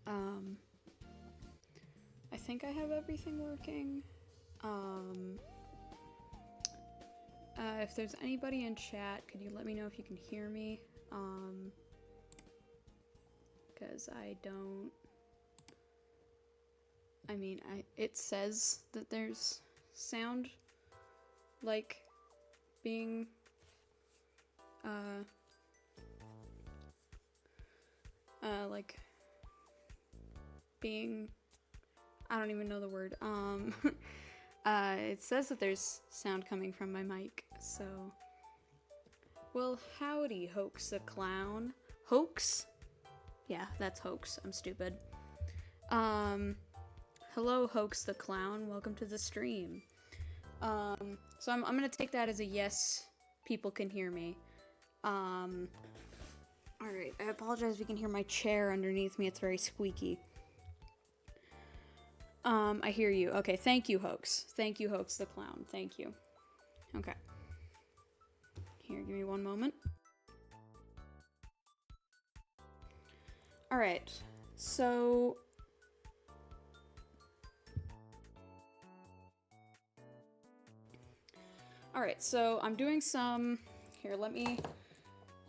Um, I think I have everything working. If there's anybody in chat, could you let me know if you can hear me? Because I don't... I mean, it says that there's sound, like, being, like, being, I don't even know the word, it says that there's sound coming from my mic, so, well, howdy, Hoax the Clown. Hoax? Yeah, that's Hoax, I'm stupid. Hello, Hoax the Clown, welcome to the stream. So I'm gonna take that as a yes, people can hear me. Alright, I apologize if you can hear my chair underneath me, it's very squeaky. I hear you. Okay, thank you, Hoax. Thank you, Hoax the Clown. Thank you. Okay. Here, give me one moment. Alright, so... Alright, so I'm doing some... Here, let me...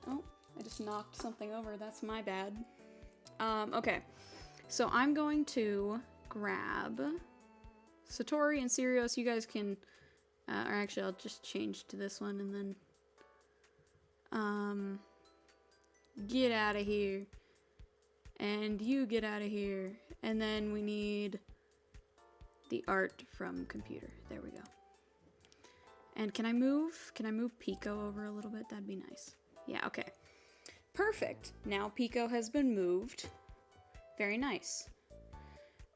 Oh, I just knocked something over. That's my bad. Okay. So I'm going to grab Satori and Sirius. You guys can... or actually, I'll just change to this one and then... Get out of here. And you get out of here. And then we need the art from computer. There we go. And can I move Pico over a little bit? That'd be nice. Yeah, okay. Perfect. Now Pico has been moved. Very nice.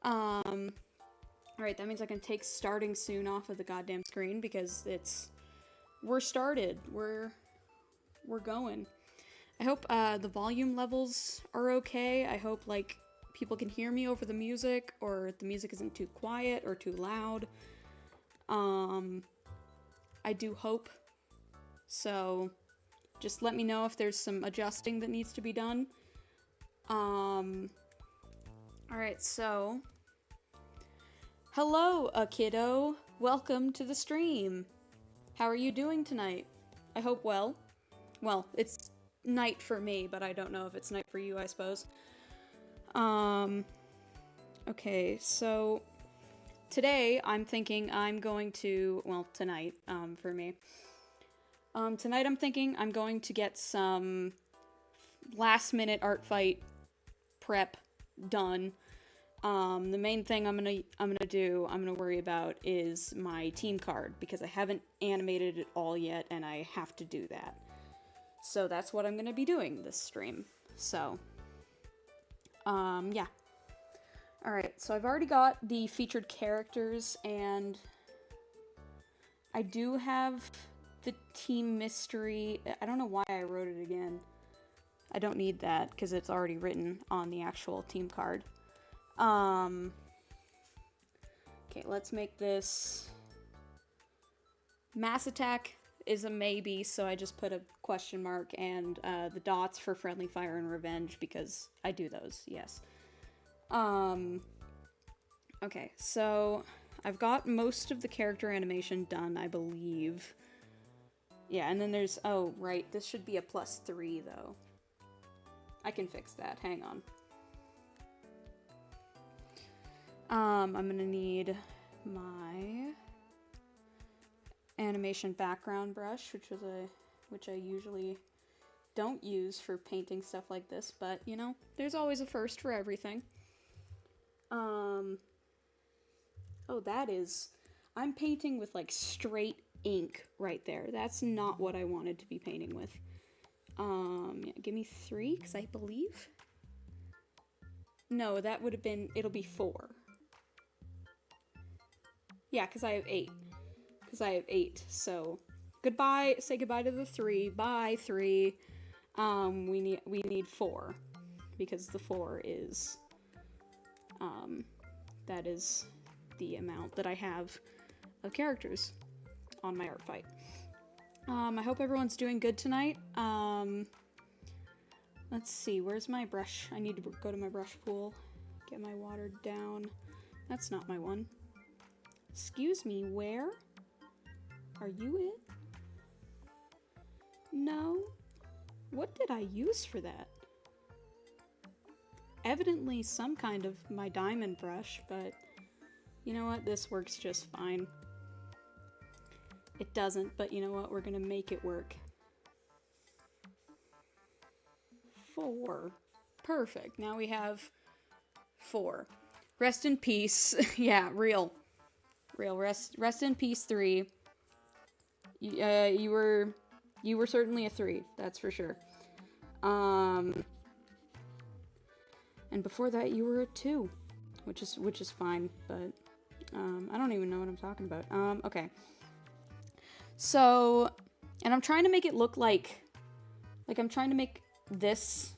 Alright, that means I can take starting soon off of the goddamn screen because we're started. We're going. I hope the volume levels are okay. I hope like people can hear me over the music or the music isn't too quiet or too loud. I do hope. So just let me know if there's some adjusting that needs to be done. Alright, so hello, kiddo. Welcome to the stream. How are you doing tonight? I hope well. Well, it's night for me, but I don't know if it's night for you, I suppose. Okay, so today I'm thinking I'm going to, well, tonight, for me. Tonight I'm thinking I'm going to get some last-minute art fight prep done. The main thing I'm gonna worry about is my team card, because I haven't animated it all yet, and I have to do that. So that's what I'm gonna be doing this stream. So, yeah. Alright, so I've already got the featured characters, and I do have the team mystery. I don't know why I wrote it again. I don't need that, because it's already written on the actual team card. Okay, let's make this... Mass attack is a maybe, so I just put a question mark and the dots for friendly fire and revenge, because I do those, yes. Okay, so I've got most of the character animation done, I believe. Yeah, and then there's, oh, right, this should be a +3, though. I can fix that, hang on. I'm gonna need my animation background brush, which I usually don't use for painting stuff like this, but, you know, there's always a first for everything. Oh, I'm painting with, like, straight ink right there. That's not what I wanted to be painting with. Yeah, give me 3, because I believe... No, that would have been... It'll be 4. Yeah, because I have 8. So goodbye, say goodbye to the 3. Bye, 3. We need 4. Because the 4 is... that is the amount that I have of characters on my art fight. I hope everyone's doing good tonight. Let's see, where's my brush? I need to go to my brush pool. Get my watered down. That's not my one. Excuse me, where? Are you it? No. What did I use for that? Evidently some kind of my diamond brush, but you know what? This works just fine. It doesn't, but you know what? We're gonna make it work. 4. Perfect. Now we have 4. Rest in peace. Yeah, real. Rest in peace, 3. You were certainly a 3, that's for sure. And before that you were a 2, which is fine, but I don't even know what I'm talking about. Okay. So, and I'm trying to make it look like I'm trying to make this,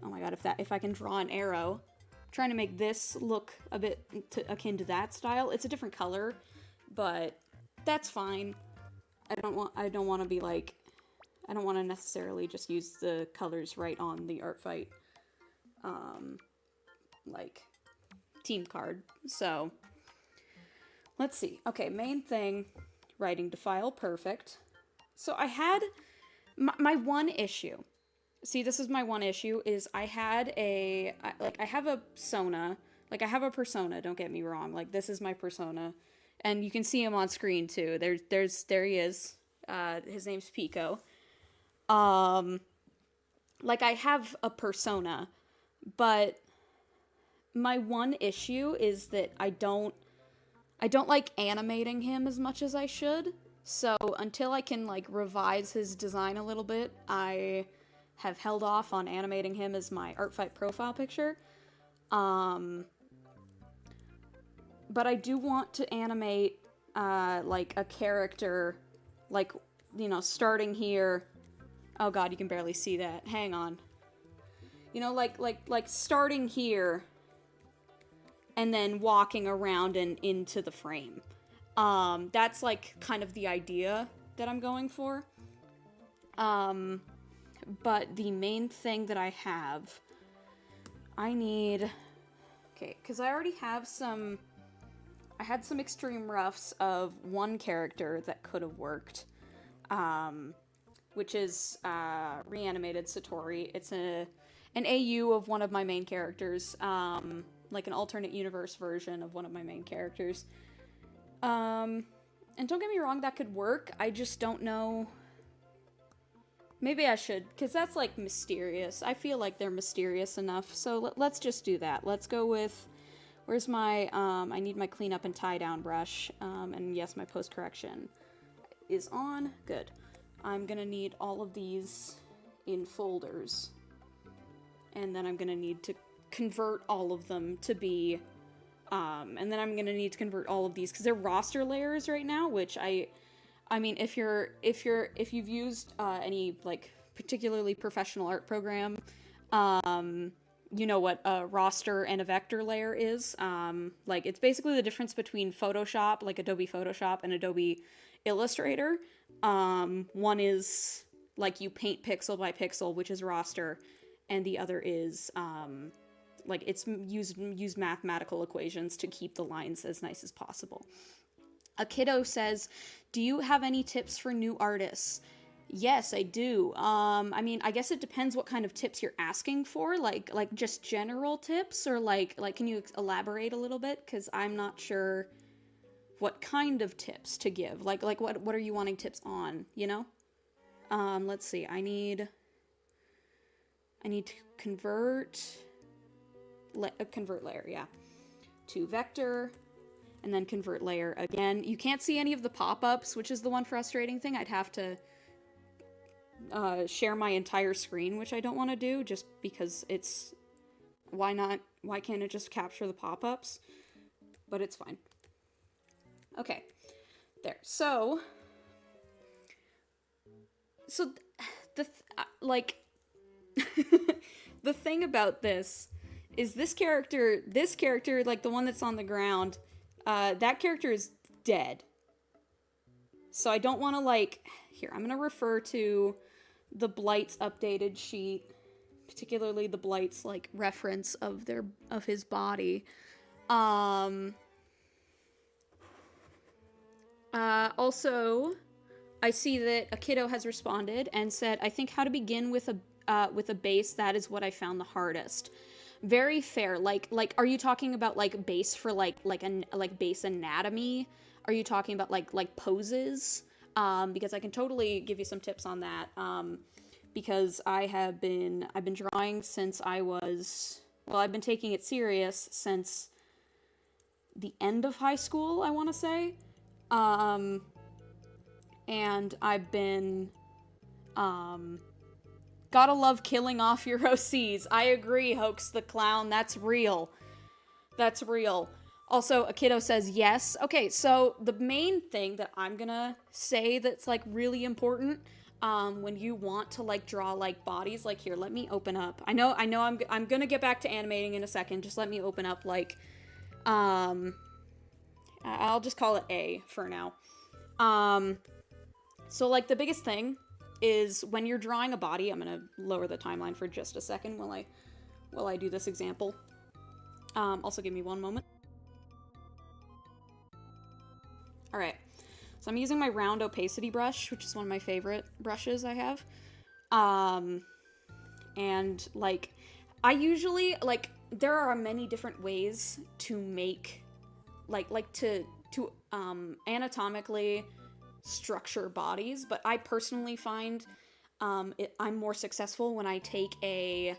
oh my god, if I can draw an arrow, I'm trying to make this look a bit akin to that style. It's a different color, but that's fine. I don't want to be like, I don't want to necessarily just use the colors right on the artfight like team card. So let's see. Okay, main thing, writing to file, perfect. So I had my one issue. See, this is my one issue, is I had I have a persona, don't get me wrong, like this is my persona, and you can see him on screen too. There he is. His name's Pico. Like I have a persona, but my one issue is that I don't like animating him as much as I should. So until I can like revise his design a little bit, I have held off on animating him as my artfight profile picture. But I do want to animate like a character, like, you know, starting here. Oh god, you can barely see that. Hang on. You know, like starting here and then walking around and into the frame. That's like kind of the idea that I'm going for. But the main thing that I have, I need, okay, because I already have I had some extreme roughs of one character that could have worked, which is reanimated Satori. It's an AU of one of my main characters, like an alternate universe version of one of my main characters. And don't get me wrong, that could work. I just don't know. Maybe I should, because that's like mysterious. I feel like they're mysterious enough. So let's just do that. Let's go with, where's my, I need my cleanup and tie down brush. And yes, my post correction is on. Good. I'm gonna need all of these in folders. And then I'm gonna need to convert all of them to be, and then I'm gonna need to convert all of these because they're roster layers right now, which I mean, if you've used any like particularly professional art program, you know what a roster and a vector layer is. Like it's basically the difference between Photoshop, like Adobe Photoshop, and Adobe Illustrator. One is like you paint pixel by pixel, which is roster, and the other is like it's use mathematical equations to keep the lines as nice as possible. A kiddo says, do you have any tips for new artists? Yes, I do. I mean, I guess it depends what kind of tips you're asking for, like just general tips, or like can you elaborate a little bit? Because I'm not sure what kind of tips to give. Like what are you wanting tips on, you know? Let's see. I need to convert layer, yeah, to vector. And then convert layer again. You can't see any of the pop-ups, which is the one frustrating thing. I'd have to share my entire screen, which I don't want to do, just because it's... Why not? Why can't it just capture the pop-ups? But it's fine. Okay. There. So like... the thing about this is this character, like the one that's on the ground... that character is dead. So I don't want to like... Here, I'm going to refer to the Blight's updated sheet particularly the Blight's, like, reference of his body. Also, I see that a kiddo has responded and said, I think how to begin with a base, that is what I found the hardest. Very fair. Like, are you talking about, like, base for, like base anatomy? Are you talking about, like poses? Because I can totally give you some tips on that. Because I've been drawing since I've been taking it serious since the end of high school, I want to say. And I've been, gotta love killing off your OCs. I agree, Hoax the Clown. That's real. That's real. Also, a kiddo says yes. Okay, so the main thing that I'm gonna say that's, like, really important, when you want to, like, draw, like, bodies, like, here, let me open up. I know I'm gonna get back to animating in a second. Just let me open up, like, I'll just call it A for now. So, like, the biggest thing is when you're drawing a body, I'm gonna lower the timeline for just a second while I do this example. Also give me one moment. Alright, so I'm using my round opacity brush, which is one of my favorite brushes I have. And, like, I usually, like, there are many different ways to make, to anatomically structure bodies, but I personally find I'm more successful when I take a,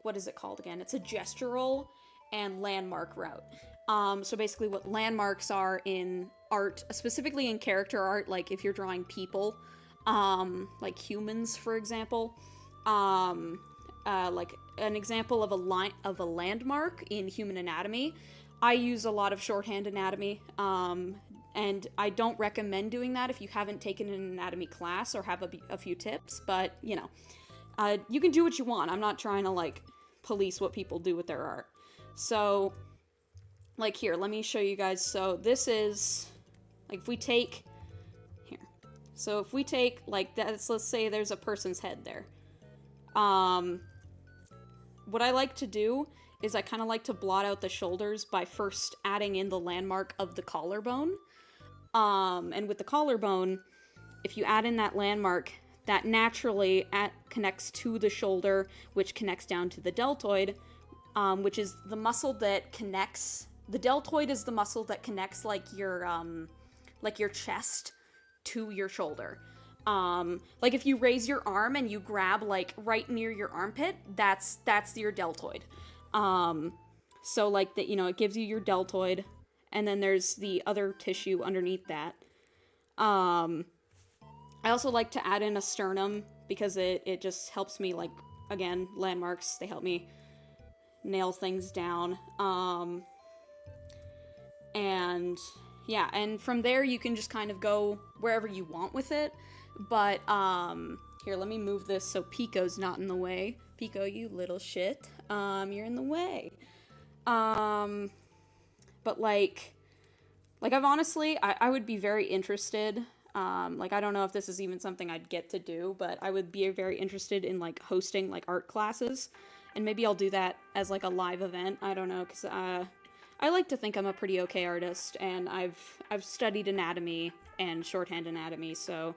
what is it called again? It's a gestural and landmark route. So basically what landmarks are in art, specifically in character art, like if you're drawing people, like humans, for example, like an example of a landmark in human anatomy, I use a lot of shorthand anatomy, and I don't recommend doing that if you haven't taken an anatomy class or have a few tips, but, you know, you can do what you want. I'm not trying to, like, police what people do with their art. So, like, here, let me show you guys. So this is, like, if we take, here. So if we take, like, let's say there's a person's head there. What I like to do is I kind of like to blot out the shoulders by first adding in the landmark of the collarbone. And with the collarbone, if you add in that landmark, that naturally connects to the shoulder, which connects down to the deltoid, which is the muscle that connects. The deltoid is the muscle that connects, like your chest to your shoulder. Like if you raise your arm and you grab, like, right near your armpit, that's your deltoid. So, like, that, you know, it gives you your deltoid, and then there's the other tissue underneath that. I also like to add in a sternum because it just helps me, like, again, landmarks, they help me nail things down. And yeah, and from there you can just kind of go wherever you want with it. But, here, let me move this so Pico's not in the way. Pico, you little shit. You're in the way. But, like, I've honestly, I would be very interested, like, I don't know if this is even something I'd get to do, but I would be very interested in, like, hosting, like, art classes, and maybe I'll do that as, like, a live event. I don't know, because, I like to think I'm a pretty okay artist, and I've studied anatomy and shorthand anatomy, so,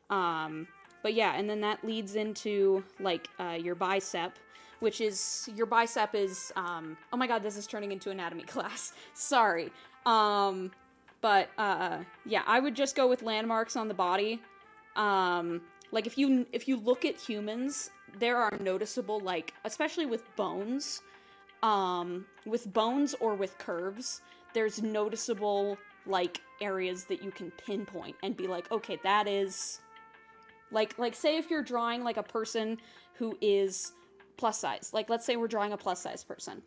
but yeah, and then that leads into, like, your bicep, which is, your bicep is, oh my god, this is turning into anatomy class, sorry, but, yeah, I would just go with landmarks on the body. Like, if you look at humans, there are noticeable, like, especially with bones or with curves, there's noticeable, like, areas that you can pinpoint and be like, okay, that is, like, say if you're drawing, like, a person who is plus size, like, let's say we're drawing a plus size person,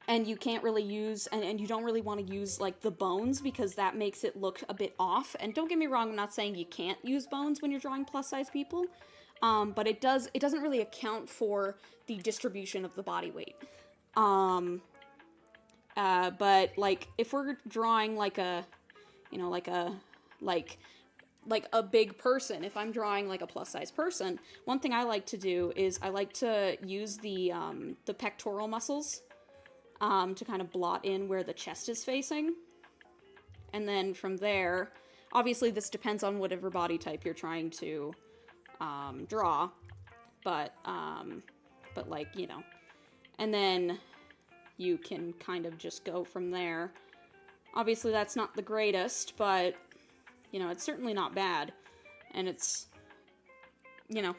and you can't really use, and you don't really want to use, like, the bones, because that makes it look a bit off. And don't get me wrong, I'm not saying you can't use bones when you're drawing plus size people, but it doesn't really account for the distribution of the body weight. But, like, if we're drawing, like, a, you know, like like a big person, if I'm drawing like a plus size person, one thing I like to do is I like to use the pectoral muscles to kind of blot in where the chest is facing. And then from there, obviously this depends on whatever body type you're trying to draw, but like, you know, and then you can kind of just go from there. Obviously that's not the greatest, but you know, it's certainly not bad. And it's, you know,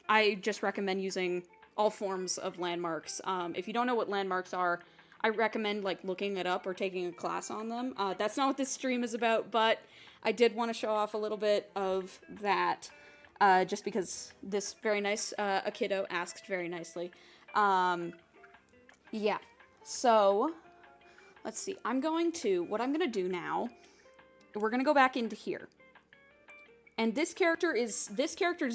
I just recommend using all forms of landmarks. If you don't know what landmarks are, I recommend like looking it up or taking a class on them. That's not what this stream is about, but I did want to show off a little bit of that, just because this very nice a kiddo asked very nicely. Yeah, so let's see. What I'm gonna do now, we're gonna go back into here. And this character's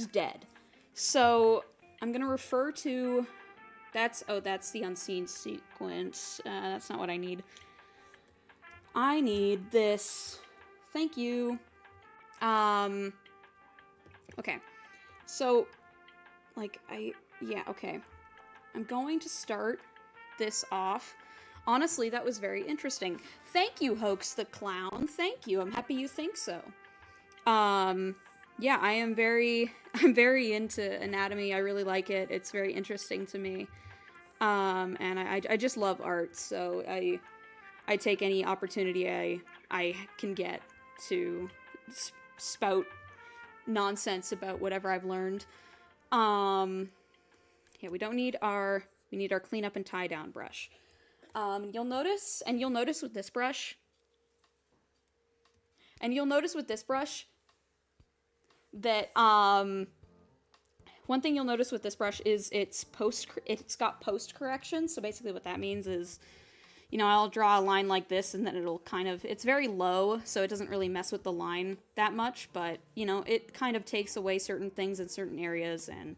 dead. So I'm gonna refer to, that's the unseen sequence. That's not what I need. I need this. Thank you. Okay. So, like, okay. I'm going to start this off. Honestly, that was very interesting. Thank you, Hoax the Clown. Thank you. I'm happy you think so. Yeah, I'm very into anatomy. I really like it. It's very interesting to me. And I just love art, so I take any opportunity I can get to spout nonsense about whatever I've learned. Yeah, we need our cleanup and tie down brush. You'll notice with this brush that, one thing you'll notice with this brush is it's got post correction. So basically what that means is, you know, I'll draw a line like this and then it'll it's very low, so it doesn't really mess with the line that much, but, you know, it kind of takes away certain things in certain areas and,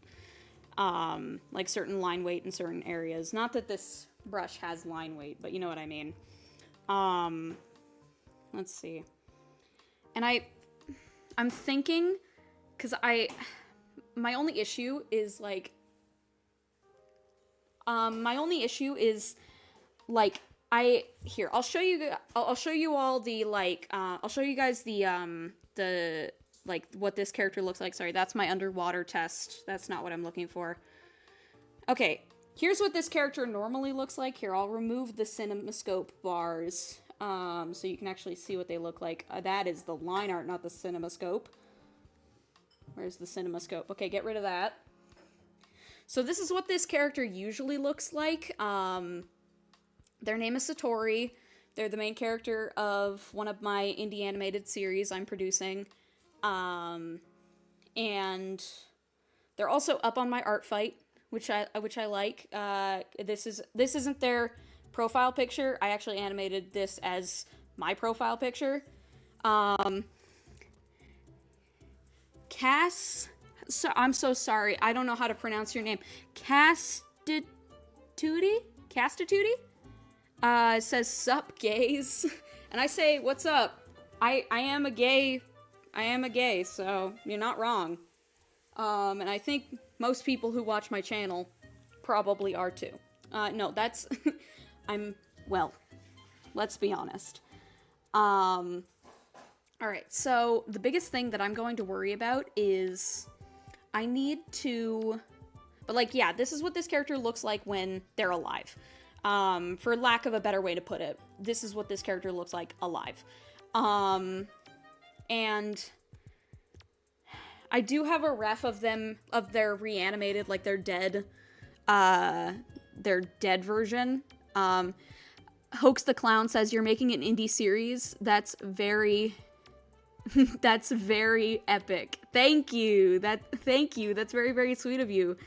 like certain line weight in certain areas. Not that this brush has line weight, but you know what I mean. Let's see. And I'm thinking, because my only issue is like, I'll show you all the, like, I'll show you guys the, like, what this character looks like. Sorry, that's my underwater test. That's not what I'm looking for. Okay, here's what this character normally looks like. Here, I'll remove the CinemaScope bars, so you can actually see what they look like. That is the line art, not the CinemaScope. Where's the CinemaScope? Okay, get rid of that. So this is what this character usually looks like. Their name is Satori. They're the main character of one of my indie animated series I'm producing. And they're also up on my artfight, which I like. This isn't their profile picture. I actually animated this as my profile picture. So I'm so sorry. I don't know how to pronounce your name. Castituti? It says sup gays. And I say, what's up? I am a gay, so you're not wrong. And I think most people who watch my channel probably are too. No, that's, well, let's be honest. Alright, so the biggest thing that I'm going to worry about is I need to, but like, yeah, this is what this character looks like when they're alive. For lack of a better way to put it, this is what this character looks like alive. And I do have a ref of their reanimated, like their dead version. Hoax the Clown says, you're making an indie series. That's very, that's very epic. Thank you. Thank you. That's very, very sweet of you.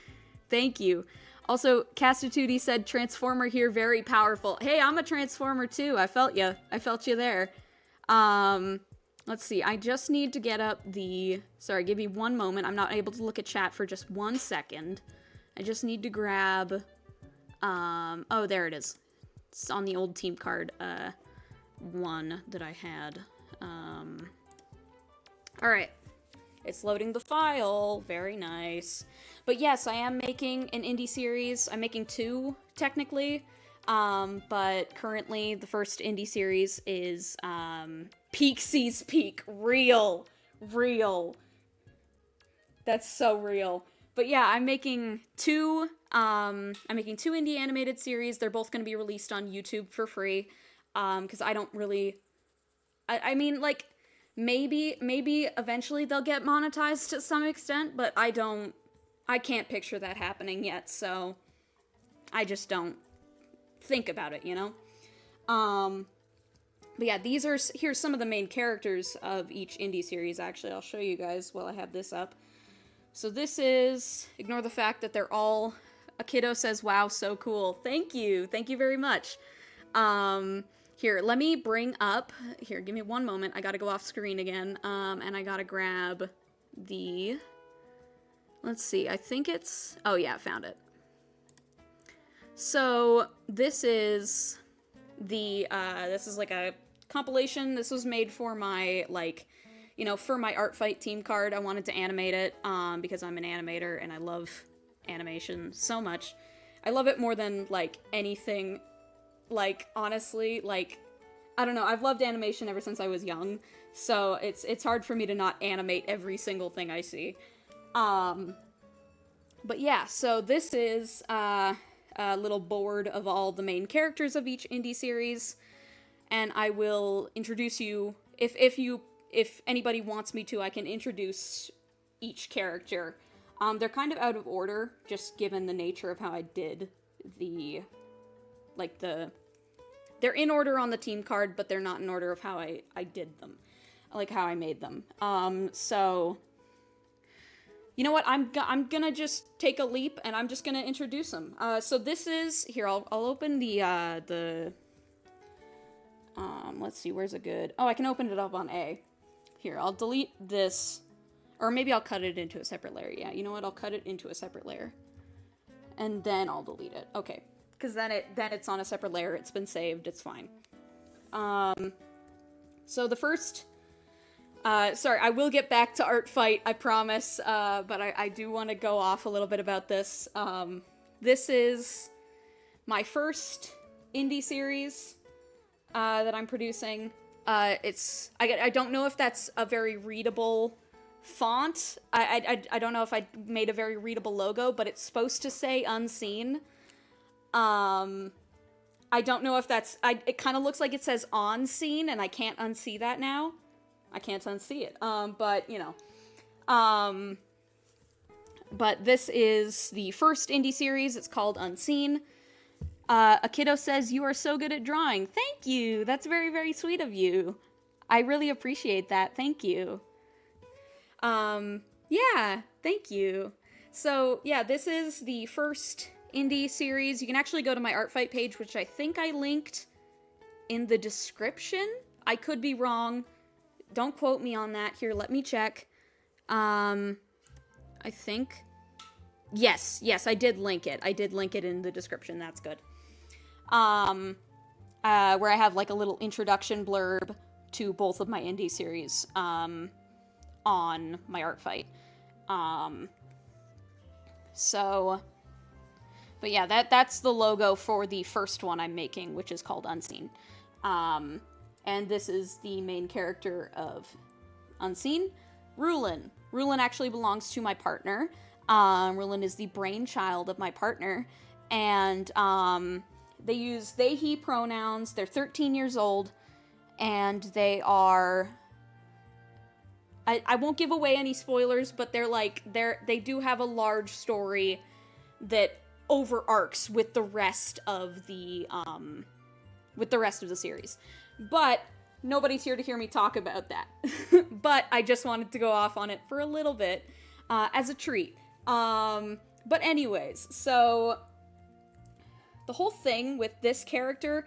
Thank you. Also, Castituti said, Transformer here, very powerful. Hey, I'm a Transformer too. I felt you. I felt you there. Let's see. I just need to get up the... Sorry, give me one moment. I'm not able to look at chat for just 1 second. I just need to grab... Oh, there it is. It's on the old team card, one that I had. Alright. It's loading the file. Very nice. But yes, I am making an indie series. I'm making 2, technically. But currently the first indie series is, Peak Sees Peak. Real. That's so real. But yeah, I'm making 2 indie animated series. They're both going to be released on YouTube for free. Because I don't really... I mean, like, maybe eventually they'll get monetized to some extent, but I can't picture that happening yet, so I just don't think about it, you know? But yeah, here's some of the main characters of each indie series. Actually, I'll show you guys while I have this up. So this is, ignore the fact that they're all, a kiddo says, wow, so cool. Thank you very much. Here, let me bring up, here, give me one moment, I gotta go off screen again, and I gotta grab the, let's see, I think it's, oh yeah, found it. So, this is like a compilation. This was made for my, like, you know, for my artfight team card. I wanted to animate it, because I'm an animator and I love animation so much. I love it more than, like, anything, like, honestly, like, I don't know, I've loved animation ever since I was young, so it's hard for me to not animate every single thing I see. But yeah, so this is, a little board of all the main characters of each indie series, and I will introduce you, if anybody wants me to, I can introduce each character. They're kind of out of order, just given the nature of how I did they're in order on the team card, but they're not in order of how I did them, like how I made them. So, you know what, I'm gonna just take a leap, and I'm just gonna introduce them. So this is, here, I'll open let's see, where's it good? Oh, I can open it up on A. Here, I'll delete this, or maybe I'll cut it into a separate layer. Yeah, you know what, I'll cut it into a separate layer, and then I'll delete it. Okay, because then it's on a separate layer, it's been saved, it's fine. So the first, sorry, I will get back to Artfight, I promise, but I do want to go off a little bit about this. This is my first indie series that I'm producing. I don't know if that's a very readable font. I don't know if I made a very readable logo, but it's supposed to say unseen. I don't know if that's, it kind of looks like it says on scene, and I can't unsee that now. I can't unsee it. But, you know, but this is the first indie series. It's called Unseen. A kiddo says, "You are so good at drawing." Thank you. That's very, very sweet of you. I really appreciate that. Thank you. Yeah, thank you. So, yeah, this is the first indie series. You can actually go to my Artfight page, which I think I linked in the description. I could be wrong. Don't quote me on that. Here, let me check. I think. Yes, I did link it. I did link it in the description. That's good. Where I have like a little introduction blurb to both of my indie series, on my Artfight. So, but yeah, that's the logo for the first one I'm making, which is called Unseen. And this is the main character of Unseen, Rulin. Rulin actually belongs to my partner. Rulin is the brainchild of my partner, and they use they, he pronouns. They're 13 years old, and they are... I won't give away any spoilers, but they do have a large story that overarcs with the rest of the series. But nobody's here to hear me talk about that. But I just wanted to go off on it for a little bit, as a treat. But anyways, so the whole thing with this character,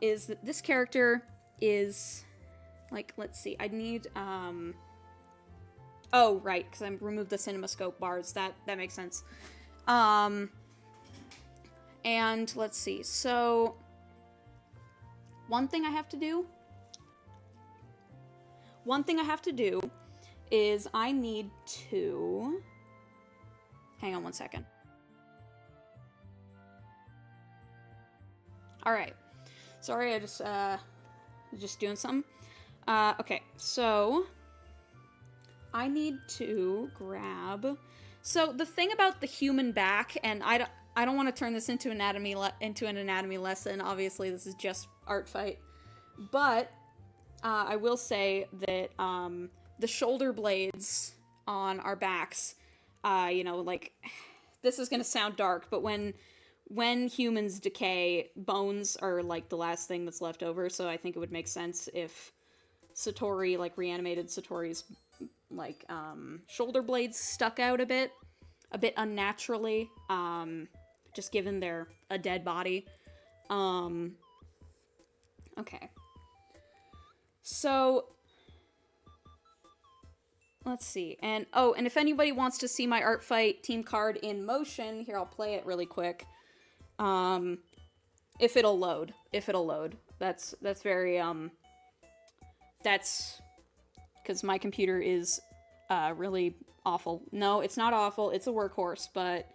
is that this character is, like, let's see, I need, oh, right, because I removed the CinemaScope bars, that makes sense. And let's see, so one thing I have to do is I need to... Hang on one second. Alright. Sorry, I just doing something. Okay, so I need to grab... So the thing about the human back, and I don't want to turn this into an anatomy lesson. Obviously, this is just art fight. But I will say that the shoulder blades on our backs, you know, like, this is going to sound dark, but when humans decay, bones are, like, the last thing that's left over, so I think it would make sense if Satori, like, reanimated Satori's, like, shoulder blades stuck out a bit unnaturally, just given they're a dead body. Okay. So, let's see. And if anybody wants to see my art fight team card in motion, here, I'll play it really quick. If it'll load. That's very, that's because my computer is, really awful. No, it's not awful. It's a workhorse, but,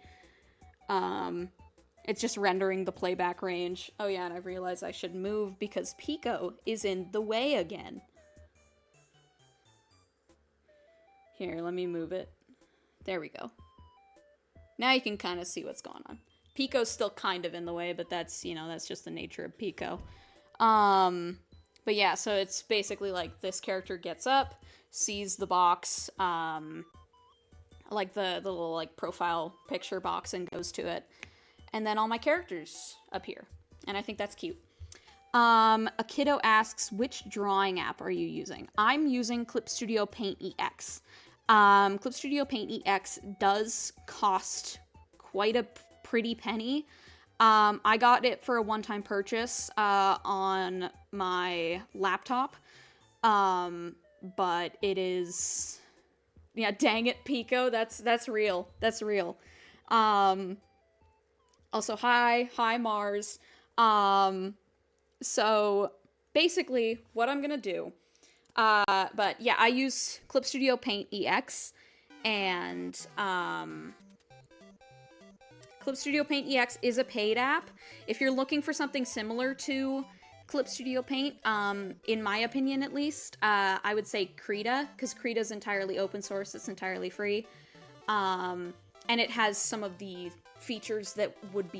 it's just rendering the playback range. Oh yeah, and I realized I should move because Pico is in the way again. Here, let me move it. There we go. Now you can kind of see what's going on. Pico's still kind of in the way, but that's, you know, that's just the nature of Pico. But yeah, so it's basically like this character gets up, sees the box, like the little like profile picture box, and goes to it. And then all my characters appear. And I think that's cute. A kiddo asks, which drawing app are you using? I'm using Clip Studio Paint EX. Clip Studio Paint EX does cost quite a pretty penny. I got it for a one-time purchase on my laptop. But it is... Yeah, dang it, Pico. That's real. That's real. Also, hi Mars. So basically what I'm gonna do, but yeah, I use Clip Studio Paint EX, and Clip Studio Paint EX is a paid app. If you're looking for something similar to Clip Studio Paint, in my opinion at least, I would say Krita, because Krita's entirely open source, it's entirely free, and it has some of the features that would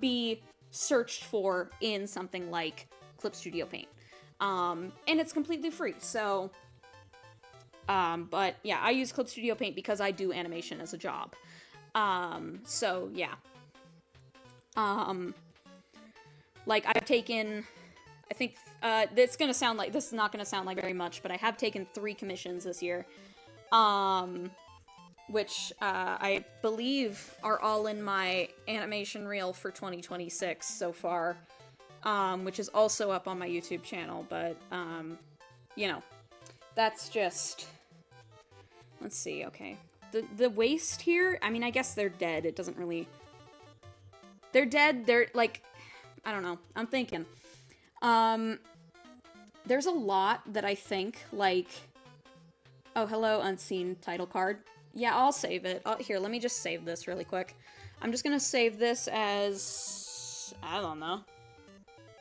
be searched for in something like Clip Studio Paint. And it's completely free, so... but yeah, I use Clip Studio Paint because I do animation as a job. So yeah. Like, I've taken... I think, this is not gonna sound like very much, but I have taken 3 commissions this year. Which, I believe are all in my animation reel for 2026 so far, which is also up on my YouTube channel, but, you know, that's just, let's see, okay. The waist here, I mean, I guess they're dead, it doesn't really, they're dead, they're, like, I don't know, I'm thinking. There's a lot that I think, like, oh, hello, unseen title card. Yeah, I'll save it. Here, let me just save this really quick. I'm just gonna save this as... I don't know.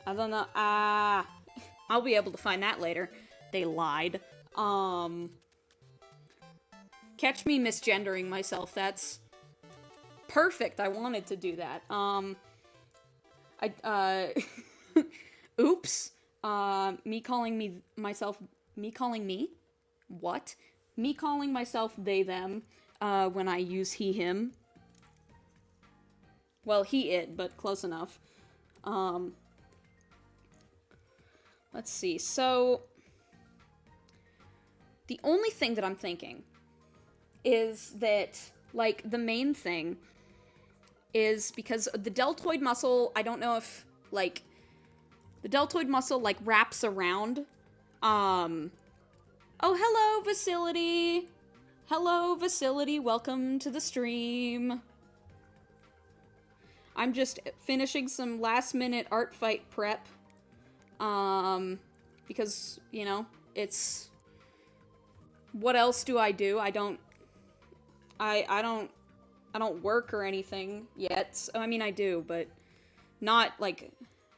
I'll be able to find that later. They lied. Catch me misgendering myself. That's perfect. I wanted to do that. Oops. Me calling myself they, them, when I use he, him. Well, he, it, but close enough. Let's see, so... The only thing that I'm thinking is that, like, the main thing is because the deltoid muscle, I don't know if, like, the deltoid muscle, like, wraps around, oh, hello, Facility! Hello, Facility, welcome to the stream. I'm just finishing some last-minute art fight prep. Because, you know, it's what else do I do? I don't work or anything yet. So, I mean, I do, but not like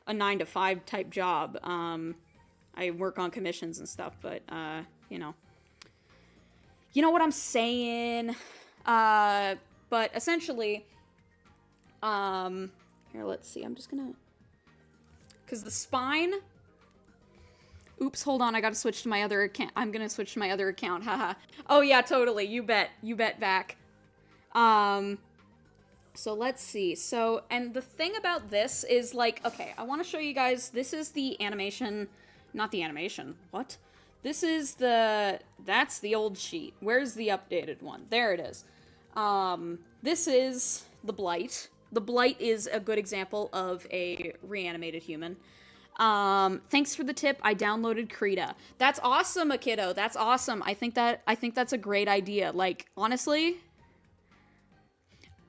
a 9-to-5 type job. I work on commissions and stuff, but, you know what I'm saying? But essentially, here, let's see. I'm just gonna, because the spine, oops, hold on. I gotta switch to my other account. I'm gonna switch to my other account. Haha. Oh yeah, totally. You bet back. So let's see. So, and the thing about this is, like, okay, I want to show you guys, this is the animation, not the animation, what? This is that's the old sheet. Where's the updated one? There it is. This is the Blight. The Blight is a good example of a reanimated human. Thanks for the tip. I downloaded Krita. That's awesome, Akido. That's awesome. I think that's a great idea. Like, honestly,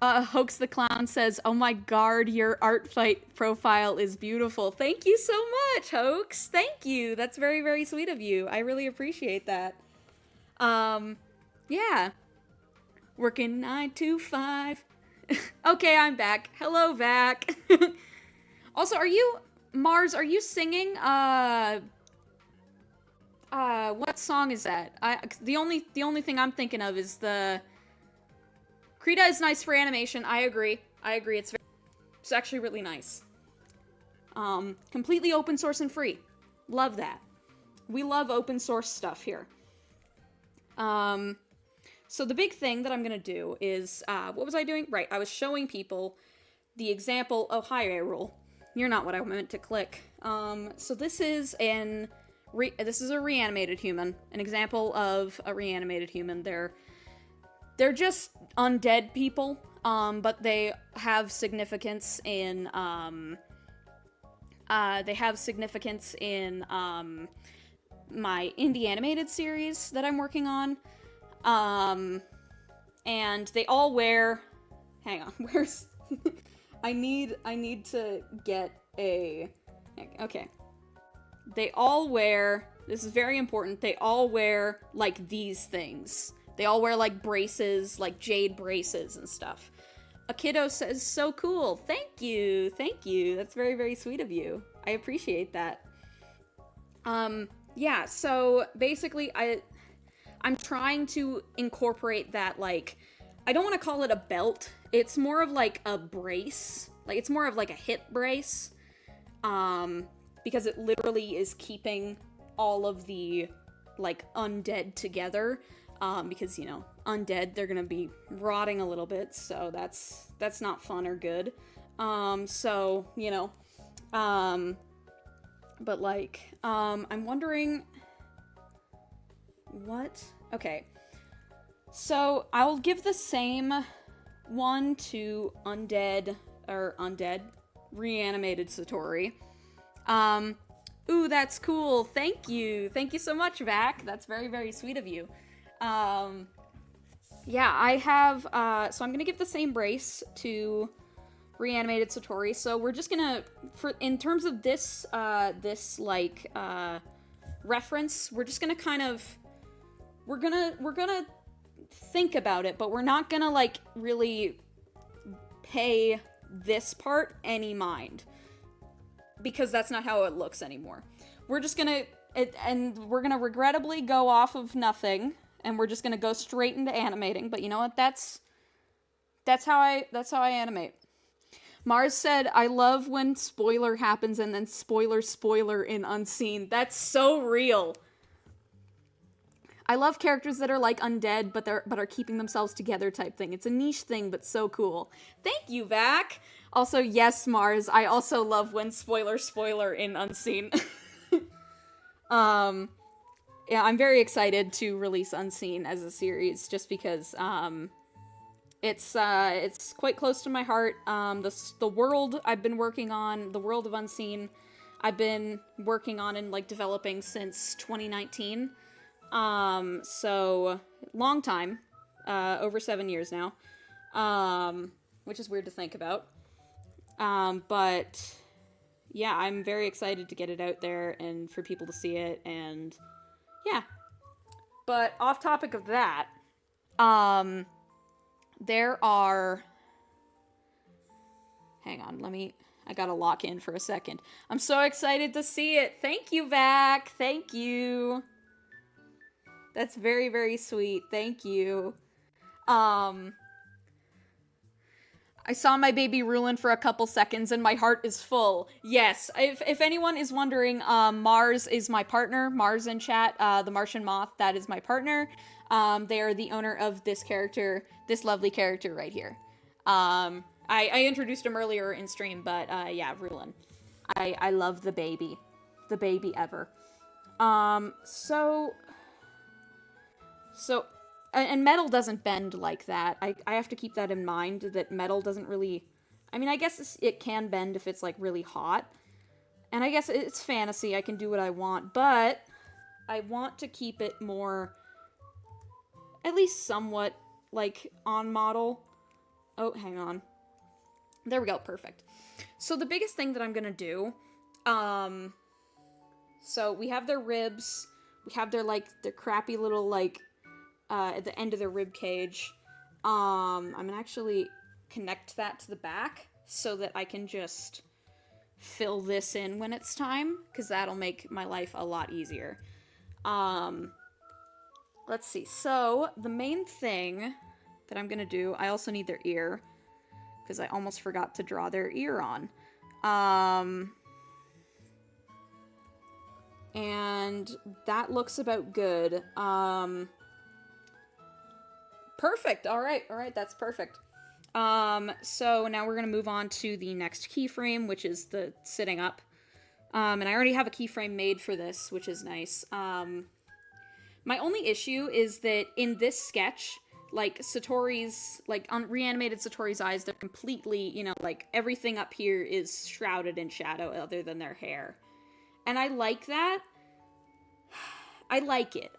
Hoax the Clown says, "Oh my god, your artfight profile is beautiful." Thank you so much, Hoax. Thank you. That's very, very sweet of you. I really appreciate that. Yeah. Working 9 to 5. Okay, I'm back. Hello, Vac. Also, Mars, are you singing, what song is that? The only thing I'm thinking of is Krita is nice for animation. I agree. It's actually really nice. Completely open source and free. Love that. We love open source stuff here. So the big thing that I'm gonna do is, what was I doing? Right, I was showing people the example. Oh, hi, Rule. You're not what I meant to click. So this is a reanimated human. An example of a reanimated human. They're just undead people, but they have significance in, my indie animated series that I'm working on. And they all wear, hang on, where's, I need to get okay. They all wear, this is very important, they all wear, like, these things. They all wear, like, braces, like jade braces and stuff. Akido says, so cool. Thank you. That's very, very sweet of you. I appreciate that. Yeah, so basically I'm trying to incorporate that, like, I don't want to call it a belt. It's more of like a brace. Like, it's more of like a hip brace. Because it literally is keeping all of the, like, undead together. Because, you know, undead, they're gonna be rotting a little bit, so that's not fun or good. So, you know, but, like, I'm wondering what? Okay. So, I'll give the same one to reanimated Satori. Ooh, that's cool. Thank you. Thank you so much, Vac. That's very, very sweet of you. Yeah, I have, so I'm gonna give the same brace to reanimated Satori. So we're just gonna, in terms of this, reference, we're just gonna kind of, we're gonna think about it, but we're not gonna, like, really pay this part any mind. Because that's not how it looks anymore. We're just gonna, and we're gonna regrettably go off of nothing, and we're just gonna go straight into animating, but you know what, that's how I animate. Mars said, I love when spoiler happens and then spoiler in Unseen. That's so real. I love characters that are, like, undead, but are keeping themselves together type thing. It's a niche thing, but so cool. Thank you, Vac! Also, yes, Mars, I also love when spoiler in Unseen. Yeah, I'm very excited to release Unseen as a series, just because, it's quite close to my heart. The world I've been working on, the world of Unseen, I've been working on and, like, developing since 2019. So, long time, over 7 years now, which is weird to think about. But yeah, I'm very excited to get it out there and for people to see it, and yeah. But off topic of that, there are... Hang on, I gotta lock in for a second. I'm so excited to see it. Thank you, Vac. Thank you. That's very, very sweet. Thank you. I saw my baby Rulin for a couple seconds and my heart is full. Yes, if anyone is wondering, Mars is my partner. Mars in chat, the Martian Moth, that is my partner. They are the owner of this character, this lovely character right here. I introduced him earlier in stream, but yeah, Rulin. I love the baby. The baby ever. And metal doesn't bend like that. I have to keep that in mind, that metal doesn't really... I mean, I guess it can bend if it's, like, really hot. And I guess it's fantasy, I can do what I want, but I want to keep it more... at least somewhat, like, on model. Oh, hang on. There we go, perfect. So the biggest thing that I'm gonna do... so we have their ribs, we have their, like, their crappy little, like... at the end of the rib cage. I'm gonna actually connect that to the back so that I can just fill this in when it's time, because that'll make my life a lot easier. Let's see. So, the main thing that I'm gonna do, I also need their ear, because I almost forgot to draw their ear on. And that looks about good. Perfect. All right, that's perfect. So now we're gonna move on to the next keyframe, which is the sitting up. And I already have a keyframe made for this, which is nice. My only issue is that in this sketch, like, Satori's, like, reanimated Satori's eyes, they're completely, you know, like, everything up here is shrouded in shadow other than their hair. And I like that. I like it,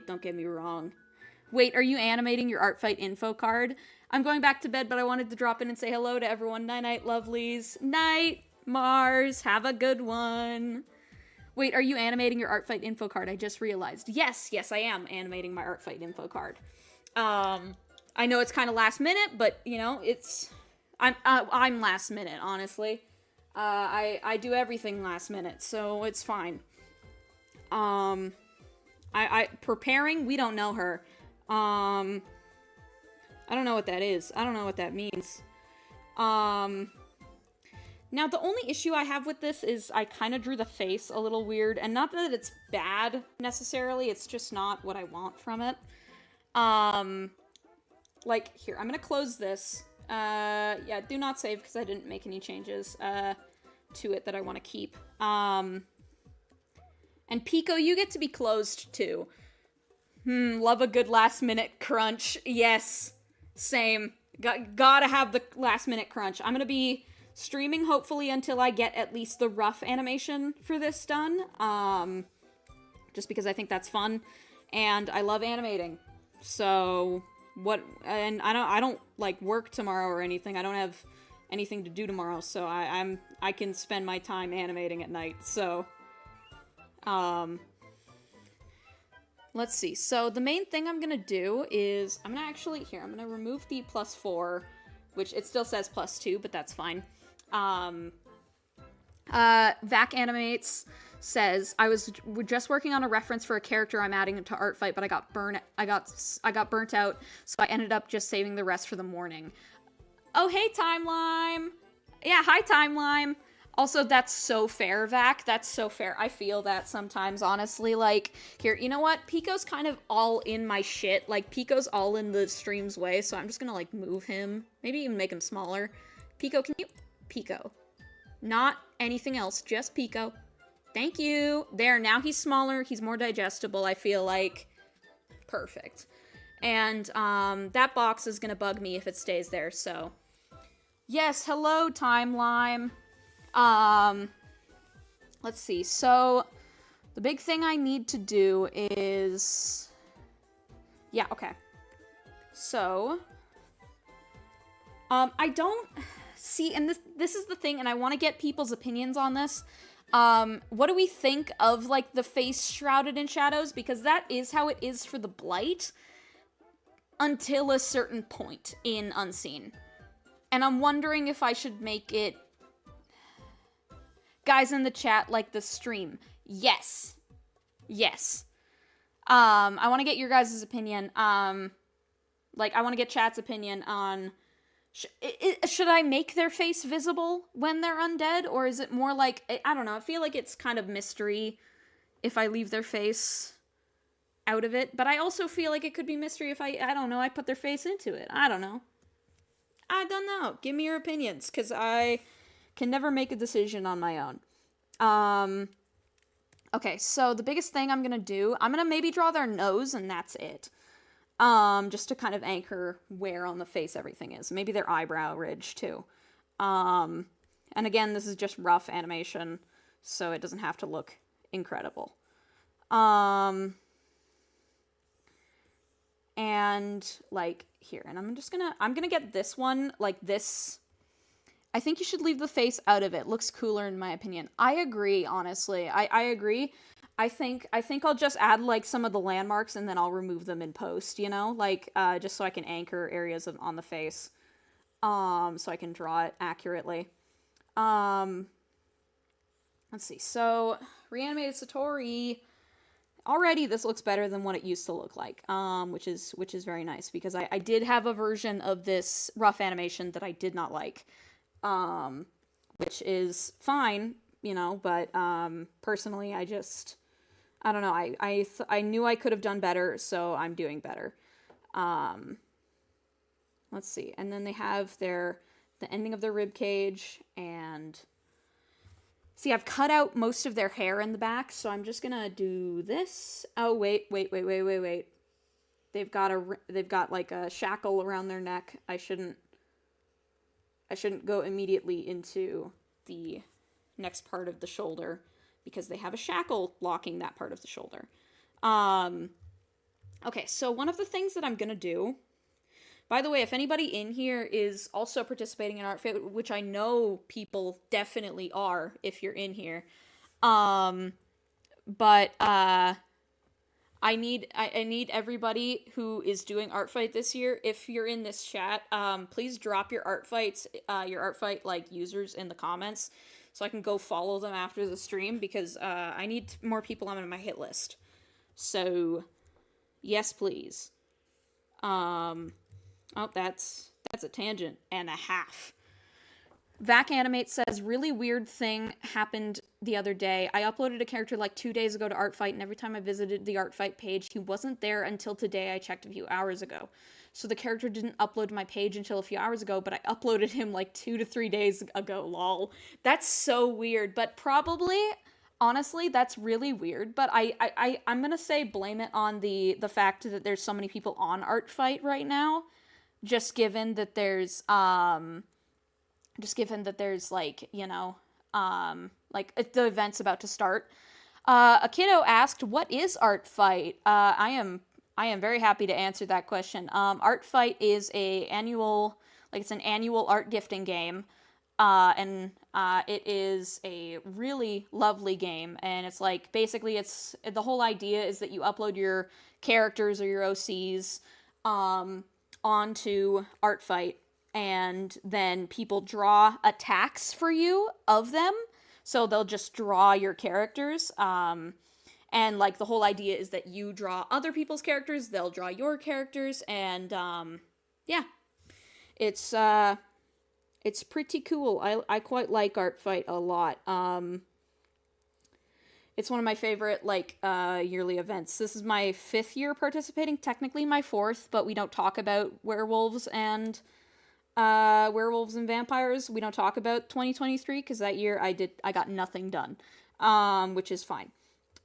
don't get me wrong. Wait, are you animating your Artfight info card? I'm going back to bed, but I wanted to drop in and say hello to everyone. Night-night, lovelies. Night, Mars. Have a good one. Wait, are you animating your Artfight info card? I just realized. Yes, I am animating my Artfight info card. I know it's kind of last minute, but, you know, I'm last minute, honestly. I do everything last minute, so it's fine. Preparing, we don't know her. I don't know what that is. I don't know what that means. Now the only issue I have with this is I kind of drew the face a little weird, and not that it's bad necessarily, it's just not what I want from it. Like, here, I'm gonna close this. Yeah, do not save because I didn't make any changes, to it that I want to keep. And Pico, you get to be closed too. Love a good last minute crunch. Yes, same. Gotta have the last minute crunch. I'm gonna be streaming hopefully until I get at least the rough animation for this done. Just because I think that's fun, and I love animating. So and I don't like work tomorrow or anything. I don't have anything to do tomorrow, so I can spend my time animating at night. So let's see. So the main thing I'm gonna do is I'm gonna remove the +4, which it still says +2, but that's fine. Vac Animates says, we're just working on a reference for a character I'm adding to Artfight, but I got burnt out, so I ended up just saving the rest for the morning. Oh, hey, Timelime! Yeah, hi, Timelime! Also, that's so fair, Vac. That's so fair. I feel that sometimes, honestly. Like, here, you know what? Pico's kind of all in my shit. Like, Pico's all in the stream's way, so I'm just gonna, like, move him. Maybe even make him smaller. Pico, can you... Pico. Not anything else, just Pico. Thank you. There, now he's smaller. He's more digestible, I feel like. Perfect. And, that box is gonna bug me if it stays there, so... Yes, hello, Timelime. Let's see. So, the big thing I need to do is... Yeah, okay. So, I don't see, and this is the thing, and I want to get people's opinions on this. What do we think of, like, the face shrouded in shadows? Because that is how it is for the Blight, until a certain point in Unseen. And I'm wondering if I should make it... Guys in the chat, like the stream. Yes. Yes. I want to get your guys' opinion. I want to get chat's opinion on... should I make their face visible when they're undead? Or is it more like... I don't know. I feel like it's kind of mystery if I leave their face out of it. But I also feel like it could be mystery if I don't know, I put their face into it. I don't know. I don't know. Give me your opinions, because I can never make a decision on my own. Okay, so the biggest thing I'm gonna do, I'm gonna maybe draw their nose, and that's it. Just to kind of anchor where on the face everything is. Maybe their eyebrow ridge, too. And again, this is just rough animation, so it doesn't have to look incredible. And, like, here. And I'm gonna get this one, like, this. I think you should leave the face out of it. Looks cooler, in my opinion. I agree, honestly. I agree. I think I'll just add, like, some of the landmarks, and then I'll remove them in post, you know? Like, just so I can anchor areas on the face. So I can draw it accurately. Let's see. So, reanimated Satori. Already, this looks better than what it used to look like, which is very nice, because I did have a version of this rough animation that I did not like, which is fine, you know, but, personally, I don't know, I knew I could have done better, so I'm doing better. Let's see, and then they have the ending of their rib cage, and... See, I've cut out most of their hair in the back, so I'm just gonna do this. Oh, wait. They've got like a shackle around their neck. I shouldn't go immediately into the next part of the shoulder, because they have a shackle blocking that part of the shoulder. Okay, so one of the things that I'm gonna do... By the way, if anybody in here is also participating in artfight, which I know people definitely are if you're in here, I need everybody who is doing artfight this year. If you're in this chat, please drop your artfight like users in the comments, so I can go follow them after the stream, because I need more people on my hit list. So, yes, please. Oh, that's a tangent and a half. Vac Animate says, really weird thing happened the other day. I uploaded a character like 2 days ago to Artfight, and every time I visited the Artfight page, he wasn't there until today. I checked a few hours ago. So the character didn't upload to my page until a few hours ago, but I uploaded him like 2 to 3 days ago, lol. That's so weird, but probably... Honestly, that's really weird, but I'm gonna say blame it on the fact that there's so many people on Artfight right now. Just given that there's, like, you know, like, the event's about to start. A kiddo asked, what is Artfight? I am very happy to answer that question. Artfight is it's an annual art gifting game. And it is a really lovely game, and it's like, basically, the whole idea is that you upload your characters or your OCs, onto Artfight, and then people draw attacks for you of them, so they'll just draw your characters, and, like, the whole idea is that you draw other people's characters, they'll draw your characters, and, yeah. It's pretty cool. I quite like Artfight a lot. It's one of my favorite, like, yearly events. This is my 5th year participating, technically my 4th, but we don't talk about werewolves and vampires. We don't talk about 2023, because that year I got nothing done, which is fine.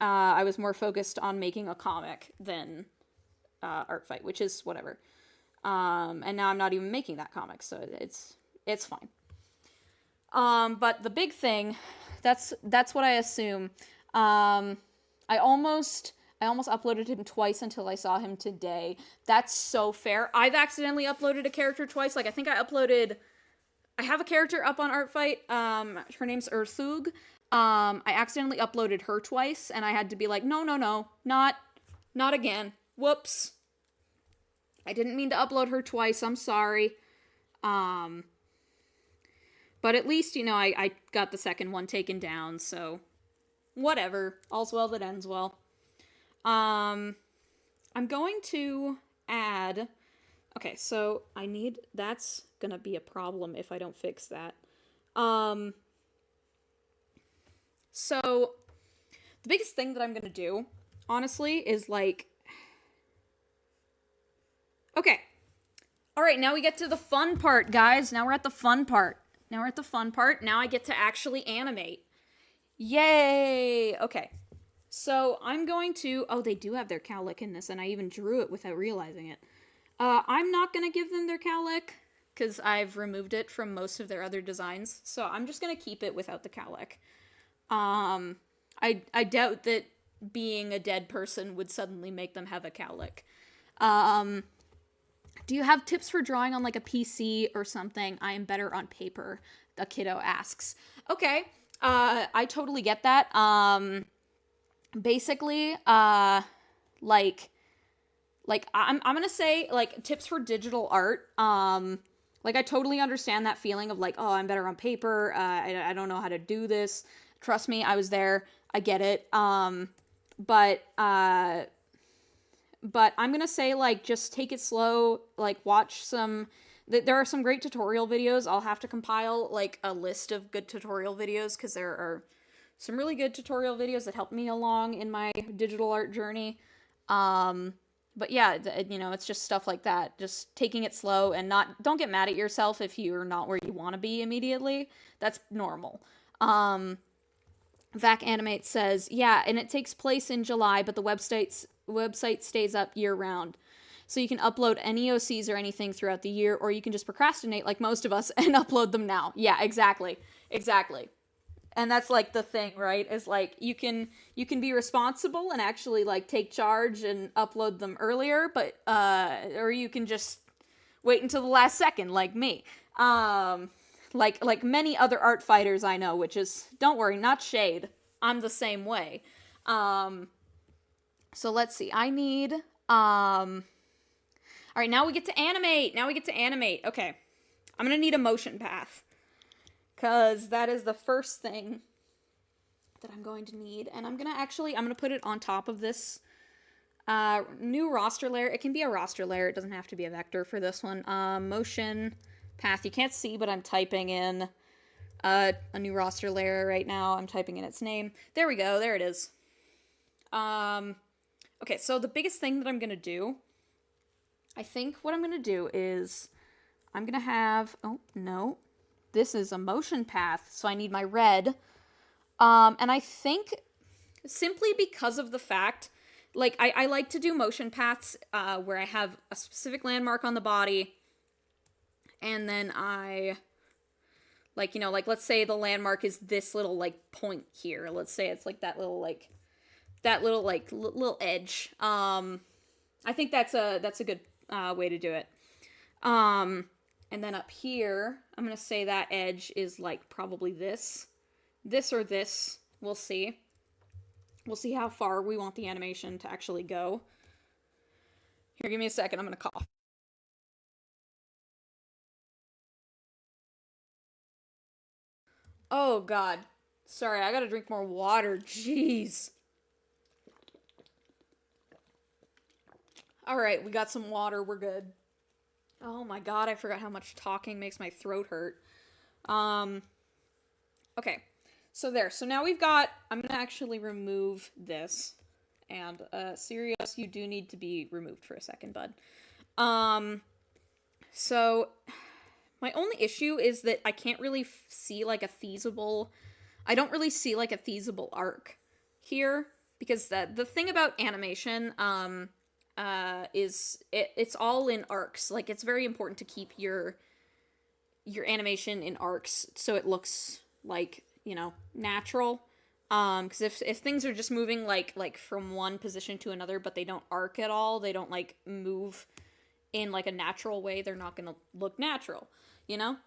I was more focused on making a comic than Artfight, which is whatever. And now I'm not even making that comic, so it's fine. But the big thing, that's what I assume. I almost uploaded him twice until I saw him today. That's so fair. I've accidentally uploaded a character twice. Like, I think I uploaded I have a character up on Artfight. Her name's Urthug. I accidentally uploaded her twice, and I had to be like, no, not again. Whoops. I didn't mean to upload her twice. I'm sorry. But at least, you know, I got the second one taken down, so whatever. All's well that ends well. I'm going to add... Okay, so that's gonna be a problem if I don't fix that. So the biggest thing that I'm gonna do, honestly, is like... Okay. Alright, now we get to the fun part, guys. Now we're at the fun part. Now I get to actually animate. Yay! Okay. So I'm going to... Oh, they do have their cowlick in this, and I even drew it without realizing it. I'm not going to give them their cowlick, because I've removed it from most of their other designs. So I'm just going to keep it without the cowlick. I doubt that being a dead person would suddenly make them have a cowlick. Do you have tips for drawing on like a PC or something? I am better on paper, the kiddo asks. Okay, I totally get that. Basically, like I'm gonna say like tips for digital art. Like I totally understand that feeling of like, oh, I'm better on paper. I don't know how to do this. Trust me, I was there. I get it. But I'm gonna say like just take it slow. Like watch some. There are some great tutorial videos. I'll have to compile like a list of good tutorial videos because there are some really good tutorial videos that helped me along in my digital art journey. But yeah, you know, it's just stuff like that. Just taking it slow and don't get mad at yourself if you're not where you want to be immediately. That's normal. Vac Animate says, yeah, and it takes place in July, but the website stays up year round. So you can upload any OCs or anything throughout the year, or you can just procrastinate like most of us and upload them now. Yeah, exactly. And that's like the thing, right? Is like you can be responsible and actually like take charge and upload them earlier, but or you can just wait until the last second like me. Like many other art fighters I know, which is, don't worry, not shade. I'm the same way. So let's see. I need all right, now we get to animate. Okay. I'm going to need a motion path, because that is the first thing that I'm going to need. And I'm going to put it on top of this new roster layer. It can be a roster layer. It doesn't have to be a vector for this one. Motion path. You can't see, but I'm typing in a new roster layer right now. I'm typing in its name. There we go. There it is. Okay, so the biggest thing that I'm going to do, I think what I'm going to do is I'm going to have... Oh, no. This is a motion path, so I need my red. And I think simply because of the fact, like, I like to do motion paths where I have a specific landmark on the body, and then I, like, you know, like, let's say the landmark is this little, like, point here. Let's say it's, like, that little edge. I think that's a good way to do it. And then up here, I'm going to say that edge is, like, probably this. This or this. We'll see. We'll see how far we want the animation to actually go. Here, give me a second. I'm going to cough. Oh, God. Sorry, I got to drink more water. Jeez. Alright, we got some water. We're good. Oh my god, I forgot how much talking makes my throat hurt. Okay. So there. So now we've got... I'm going to actually remove this. And, Sirius, you do need to be removed for a second, bud. So... My only issue is that I can't really see, like, a feasible... I don't really see, like, a feasible arc here. Because the thing about animation, is it's all in arcs. Like, it's very important to keep your animation in arcs so it looks like, you know, natural. Because if things are just moving like from one position to another, but they don't arc at all, they don't like move in like a natural way, they're not gonna look natural, you know?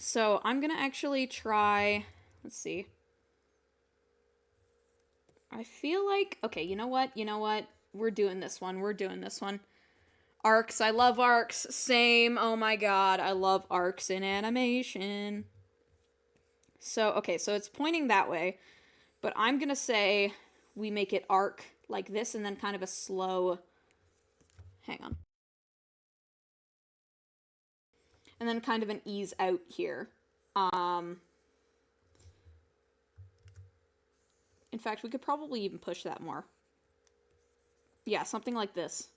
So I'm gonna actually try, let's see. I feel like, okay, you know what? We're doing this one. Arcs, I love arcs. Same, oh my god, I love arcs in animation. So, okay, so it's pointing that way, but I'm gonna say we make it arc like this and then kind of a slow, hang on. And then kind of an ease out here. In fact, we could probably even push that more. Yeah, something like this.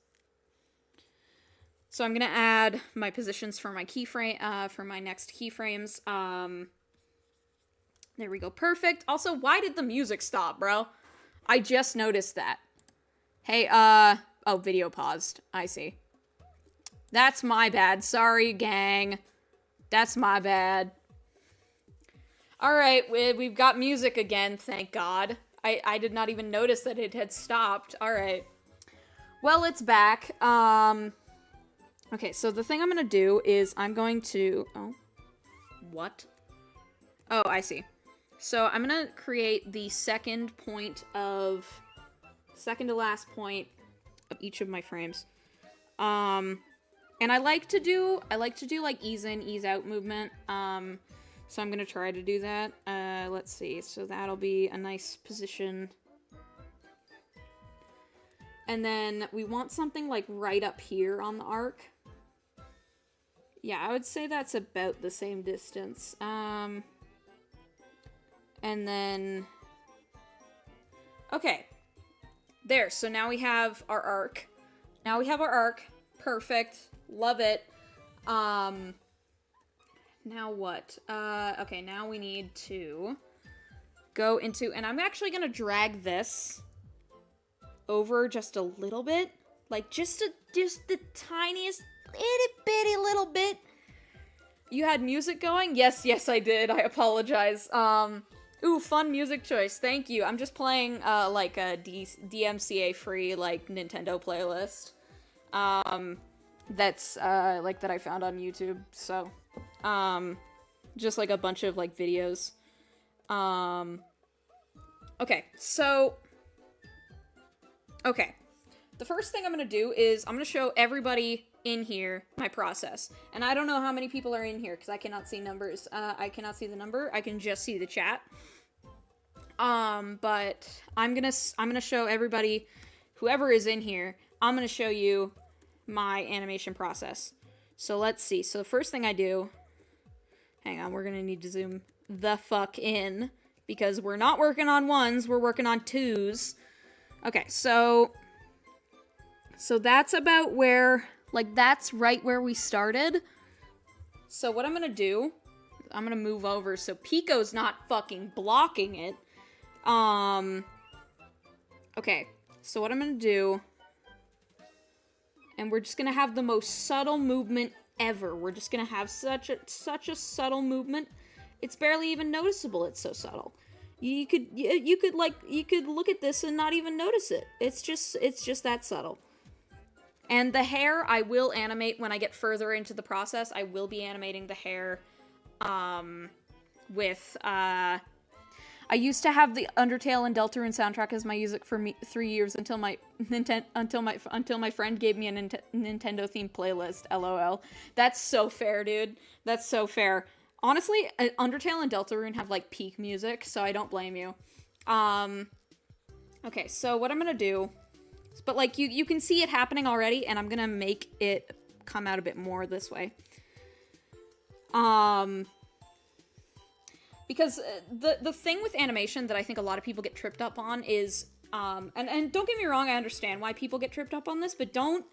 So I'm gonna add my positions for my keyframe, for my next keyframes. There we go, perfect. Also, why did the music stop, bro? I just noticed that. Hey, oh, video paused. I see. That's my bad. Sorry, gang. That's my bad. Alright, we've got music again, thank God. I did not even notice that it had stopped. Alright. Well, it's back. Okay, so the thing I'm gonna do is I'm going to... Oh. What? Oh, I see. So I'm gonna create the second to last point of each of my frames. And I like to do like ease in, ease out movement. So I'm gonna try to do that. Let's see. So that'll be a nice position. And then we want something like right up here on the arc. Yeah, I would say that's about the same distance. And then... Okay. There, so now we have our arc. Perfect. Love it. Now what? Okay, now we need to go into... And I'm actually gonna drag this over just a little bit. Like, just the tiniest... itty bitty little bit. You had music going? Yes, I did. I apologize. Ooh, fun music choice. Thank you. I'm just playing, like a DMCA-free, like, Nintendo playlist. That's, like, that I found on YouTube. So, just, like, a bunch of, like, videos. Okay, so... Okay. The first thing I'm gonna do is I'm gonna show everybody in here my process. And I don't know how many people are in here because I cannot see numbers. I cannot see the number. I can just see the chat. But I'm gonna show everybody, whoever is in here, I'm gonna show you my animation process. So let's see. So the first thing I do, hang on, we're gonna need to zoom the fuck in because we're not working on ones, we're working on twos. Okay, so that's about where, like, that's right where we started. So what I'm gonna do, I'm gonna move over so Pico's not fucking blocking it. Okay, so what I'm gonna do, and we're just gonna have the most subtle movement ever. We're just gonna have such a subtle movement. It's barely even noticeable, it's so subtle. You could look at this and not even notice it. It's just that subtle. And the hair, I will animate when I get further into the process. I will be animating the hair, with, I used to have the Undertale and Deltarune soundtrack as my music for 3 years until my friend gave me a Nintendo themed playlist. LOL. That's so fair, dude. That's so fair. Honestly, Undertale and Deltarune have, like, peak music, so I don't blame you. Okay, so what I'm gonna do... But, like, you can see it happening already, and I'm gonna make it come out a bit more this way. Because the thing with animation that I think a lot of people get tripped up on is... And don't get me wrong, I understand why people get tripped up on this, but don't...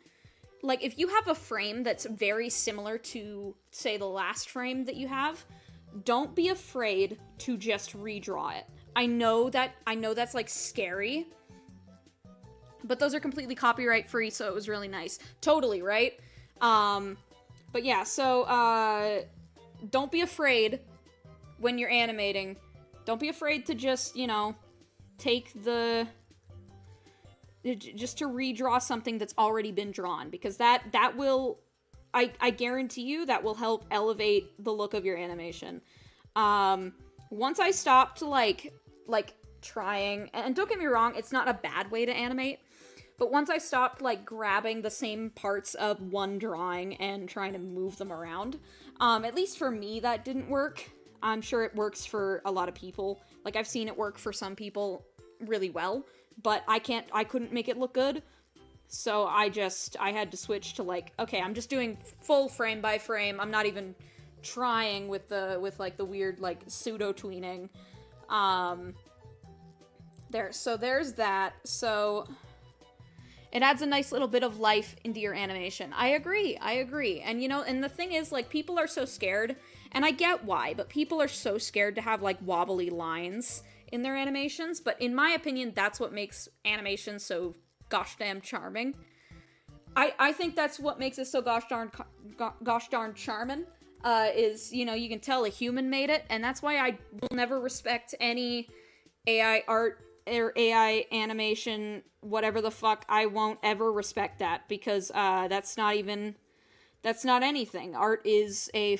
Like, if you have a frame that's very similar to, say, the last frame that you have, don't be afraid to just redraw it. I know that's, like, scary, but those are completely copyright free, so it was really nice. Totally, right? But yeah, so, don't be afraid when you're animating. Don't be afraid to just, you know, take the... just to redraw something that's already been drawn, because that will I guarantee you that will help elevate the look of your animation. Once I stopped, like, trying, and don't get me wrong, it's not a bad way to animate, but once I stopped, like, grabbing the same parts of one drawing and trying to move them around, at least for me, that didn't work. I'm sure it works for a lot of people. Like, I've seen it work for some people really well, but I couldn't make it look good. So I had to switch to, like, okay, I'm just doing full frame by frame. I'm not even trying with like the weird, like, pseudo tweening. So there's that. So it adds a nice little bit of life into your animation. I agree. And, you know, and the thing is, like, people are so scared, and I get why, but people are so scared to have, like, wobbly lines in their animations. But in my opinion, that's what makes animation so gosh damn charming. I think that's what makes it so gosh darn charming, is, you know, you can tell a human made it, and that's why I will never respect any AI art or AI animation, whatever the fuck. I won't ever respect that, because that's not anything. Art is a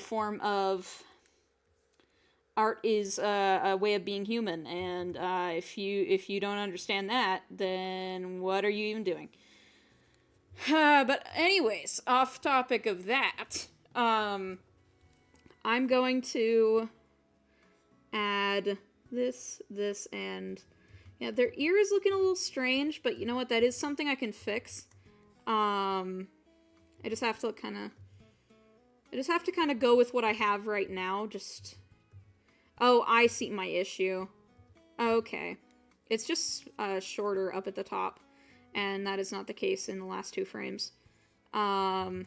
way of being human, and if you don't understand that, then what are you even doing? But anyways, off topic of that, I'm going to add this, and yeah, their ear is looking a little strange, but you know what? That is something I can fix. I just have to kind of go with what I have right now. Oh, I see my issue. Okay. It's just shorter up at the top, and that is not the case in the last 2 frames. Okay,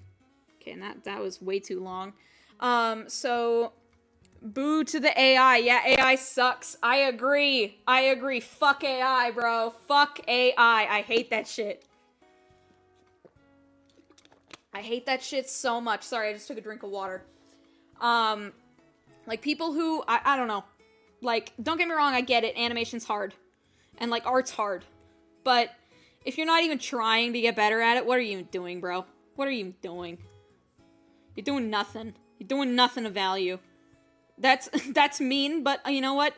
and that was way too long. So boo to the AI. Yeah, AI sucks. I agree. Fuck AI, bro. Fuck AI. I hate that shit. I hate that shit so much. Sorry, I just took a drink of water. Like, people who, I don't know. Like, don't get me wrong, I get it. Animation's hard. And, like, art's hard. But if you're not even trying to get better at it, what are you even doing, bro? What are you even doing? You're doing nothing. You're doing nothing of value. That's mean, but you know what?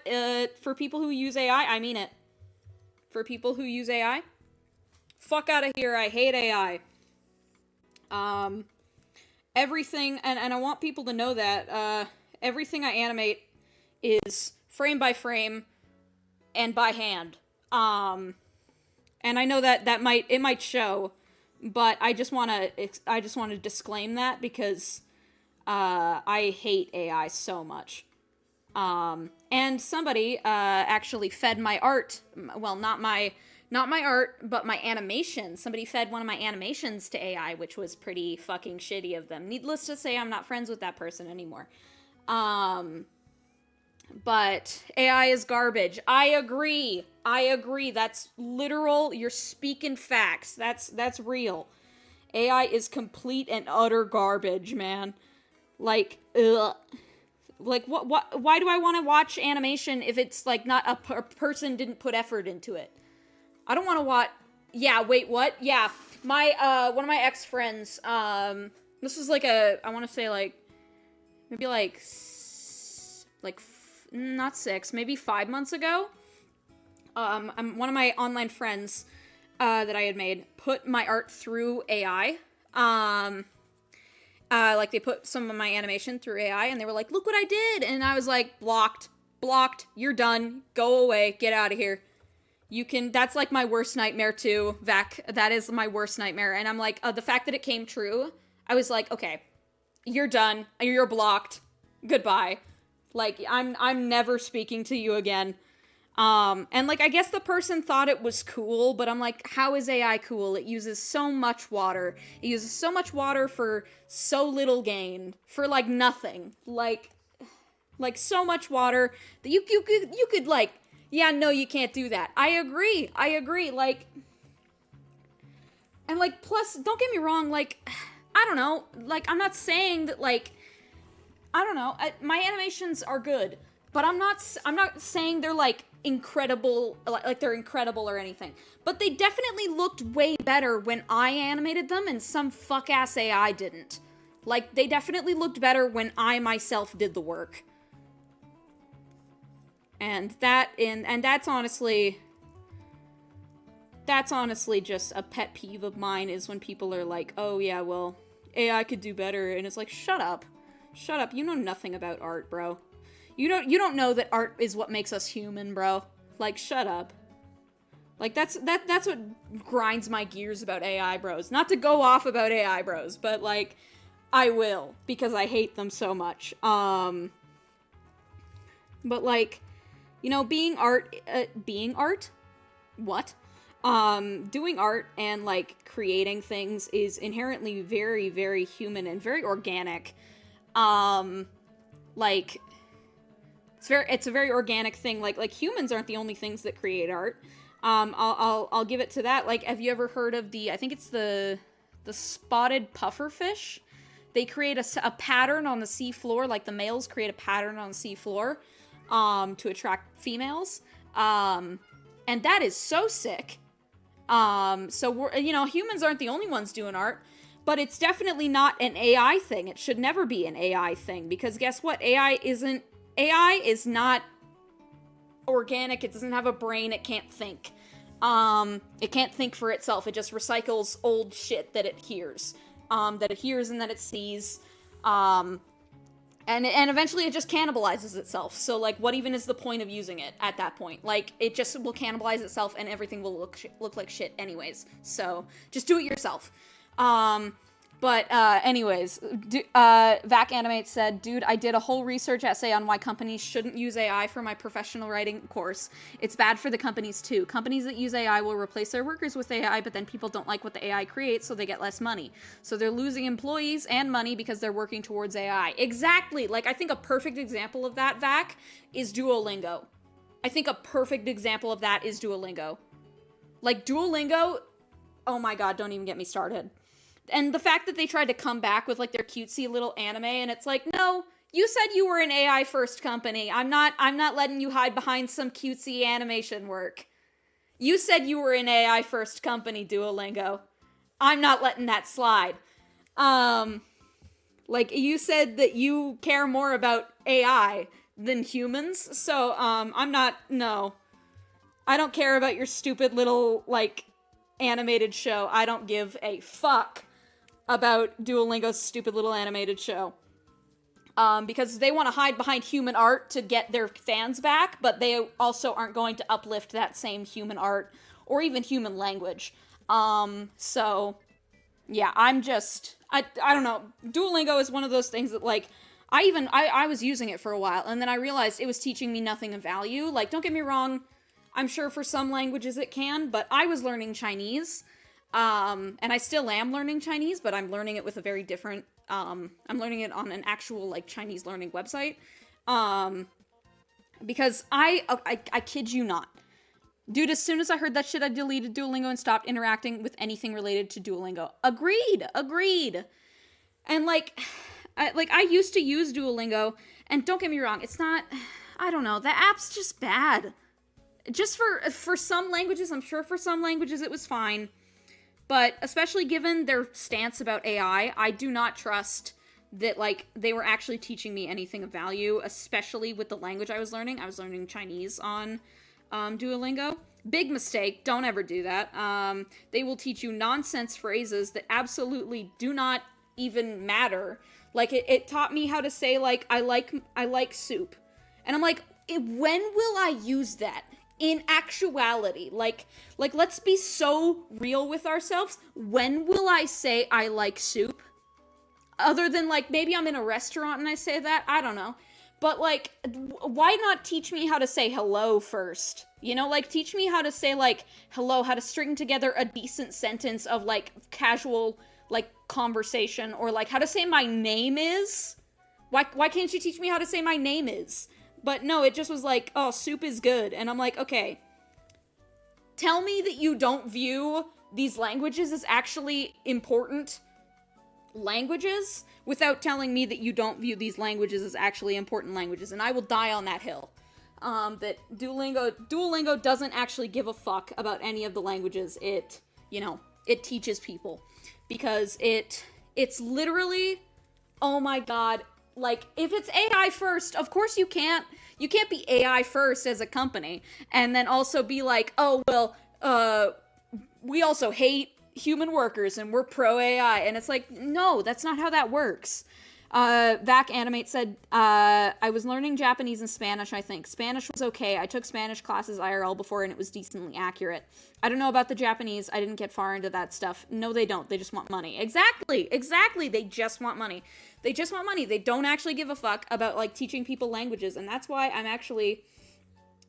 For people who use AI, I mean it. For people who use AI, fuck out of here. I hate AI. Everything, and I want people to know that, everything I animate is frame by frame and by hand. And I know that it might show, but I just want to disclaim that, because I hate AI so much. And somebody actually fed my art, well, not my art, but my animation. Somebody fed one of my animations to AI, which was pretty fucking shitty of them. Needless to say, I'm not friends with that person anymore. But AI is garbage. I agree. That's literal. You're speaking facts. That's real. AI is complete and utter garbage, man. Like, ugh. Like, what, why do I want to watch animation if it's, like, not a person didn't put effort into it? I don't want to watch, yeah, wait, what? Yeah, my, one of my ex-friends, this was, like, I want to say, like, maybe, not 6, maybe 5 months ago, one of my online friends, that I had made, put my art through AI, like, they put some of my animation through AI, and they were like, look what I did, and I was like, blocked, you're done, go away, get out of here. That's, like, my worst nightmare, too, Vec, that is my worst nightmare, and I'm like, the fact that it came true, I was like, okay, you're done, you're blocked, goodbye, like, I'm never speaking to you again. And, like, I guess the person thought it was cool, but I'm like, how is AI cool? It uses so much water. It uses so much water for so little gain. For, like, nothing. Like, so much water that you could, like, yeah, no, you can't do that. I agree, like, and, like, plus, don't get me wrong, like, I don't know, like, I'm not saying that, like, I don't know, my animations are good, but I'm not saying they're, like, incredible, like they're incredible or anything. But they definitely looked way better when I animated them and some fuck-ass AI didn't. Like, they definitely looked better when I myself did the work. And that's honestly just a pet peeve of mine, is when people are like, oh yeah, well, AI could do better, and it's like, shut up. Shut up. You know nothing about art, bro. You don't know that art is what makes us human, bro. Like, shut up. Like, that's what grinds my gears about AI bros. Not to go off about AI bros, but like, I will, because I hate them so much. But like, you know, doing art and like creating things is inherently very, very human and very organic. Like, it's a very organic thing. Like humans aren't the only things that create art. I'll give it to that. Like, have you ever heard of I think it's the spotted pufferfish? They create a pattern on the sea floor, like the males create a pattern on the sea floor, to attract females. And that is so sick. So we're, you know, humans aren't the only ones doing art, but it's definitely not an AI thing. It should never be an AI thing, because guess what? AI is not organic. It doesn't have a brain. It can't think. It can't think for itself. It just recycles old shit that it hears. And that it sees. And eventually it just cannibalizes itself. So, like, what even is the point of using it at that point? Like, it just will cannibalize itself and everything will look like shit anyways. So, just do it yourself. Anyways, Vac Animate said, dude, I did a whole research essay on why companies shouldn't use AI for my professional writing course. It's bad for the companies too. Companies that use AI will replace their workers with AI, but then people don't like what the AI creates, so they get less money. So they're losing employees and money because they're working towards AI. Exactly. Like, I think a perfect example of that, Vac, is Duolingo. I think a perfect example of that is Duolingo. Like, Duolingo, oh my god, don't even get me started. And the fact that they tried to come back with, like, their cutesy little anime, and it's like, no, you said you were an AI first company. I'm not letting you hide behind some cutesy animation work. You said you were an AI first company, Duolingo. I'm not letting that slide. Like, you said that you care more about AI than humans, so, no. I don't care about your stupid little, like, animated show. I don't give a fuck about Duolingo's stupid little animated show. Because they want to hide behind human art to get their fans back, but they also aren't going to uplift that same human art or even human language. So, yeah, I don't know. Duolingo is one of those things that, like, I was using it for a while, and then I realized it was teaching me nothing of value. Like, don't get me wrong, I'm sure for some languages it can, but I was learning Chinese, and I still am learning Chinese, but I'm learning it with a very different, I'm learning it on an actual, like, Chinese learning website, because I kid you not. Dude, as soon as I heard that shit, I deleted Duolingo and stopped interacting with anything related to Duolingo. Agreed. And, like, I used to use Duolingo, and don't get me wrong, it's not, I don't know, the app's just bad. Just for some languages, I'm sure for some languages it was fine. But especially given their stance about AI, I do not trust that, like, they were actually teaching me anything of value, especially with the language I was learning. I was learning Chinese on Duolingo. Big mistake. Don't ever do that. They will teach you nonsense phrases that absolutely do not even matter. Like, it taught me how to say, like, I like soup. And I'm like, when will I use that? In actuality, like, let's be so real with ourselves. When will I say I like soup? Other than, like, maybe I'm in a restaurant and I say that, I don't know. But, like, why not teach me how to say hello first? You know, like, teach me how to say, like, hello, how to string together a decent sentence of, like, casual, like, conversation, or, like, how to say my name is? Why can't you teach me how to say my name is? But no, it just was like, oh, soup is good. And I'm like, okay, tell me that you don't view these languages as actually important languages without telling me that you don't view these languages as actually important languages. And I will die on that hill. That Duolingo doesn't actually give a fuck about any of the languages it teaches people. Because it's literally Oh my god. Like, if it's AI first, of course you can't be AI first as a company and then also be like, oh well, we also hate human workers and we're pro AI. And it's like, no, that's not how that works. Vac Animate said, I was learning Japanese and Spanish, I think. Spanish was okay. I took Spanish classes IRL before and it was decently accurate. I don't know about the Japanese. I didn't get far into that stuff. No, they don't. They just want money. Exactly. Exactly. They just want money. They just want money. They don't actually give a fuck about, like, teaching people languages. And that's why I'm actually,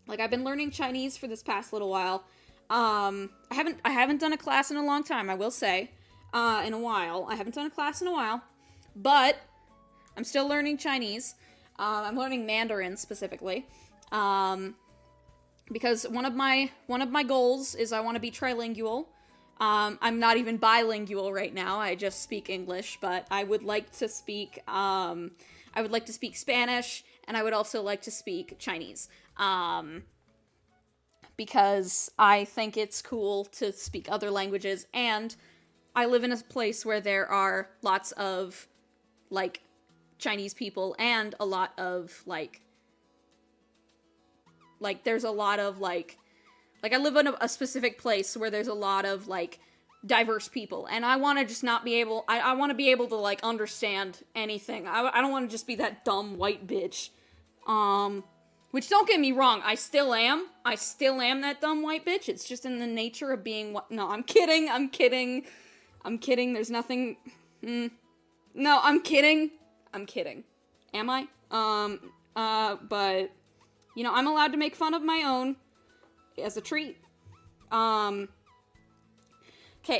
like, I've been learning Chinese for this past little while. I haven't done a class in a long time, I will say. In a while. I haven't done a class in a while. But I'm still learning Chinese. I'm learning Mandarin specifically. Because one of my goals is I want to be trilingual. I'm not even bilingual right now. I just speak English, but I would like to speak Spanish, and I would also like to speak Chinese. Because I think it's cool to speak other languages, and I live in a place where there are lots of, like, Chinese people and a lot of, like, there's a lot of, like, I live in a specific place where there's a lot of, like, diverse people, and I want to just not be able, I want to be able to, like, understand anything. I don't want to just be that dumb white bitch. Which, don't get me wrong, I still am that dumb white bitch. It's just in the nature of being what, no, I'm kidding, there's nothing, no, I'm kidding. Am I? But, you know, I'm allowed to make fun of my own as a treat. Okay,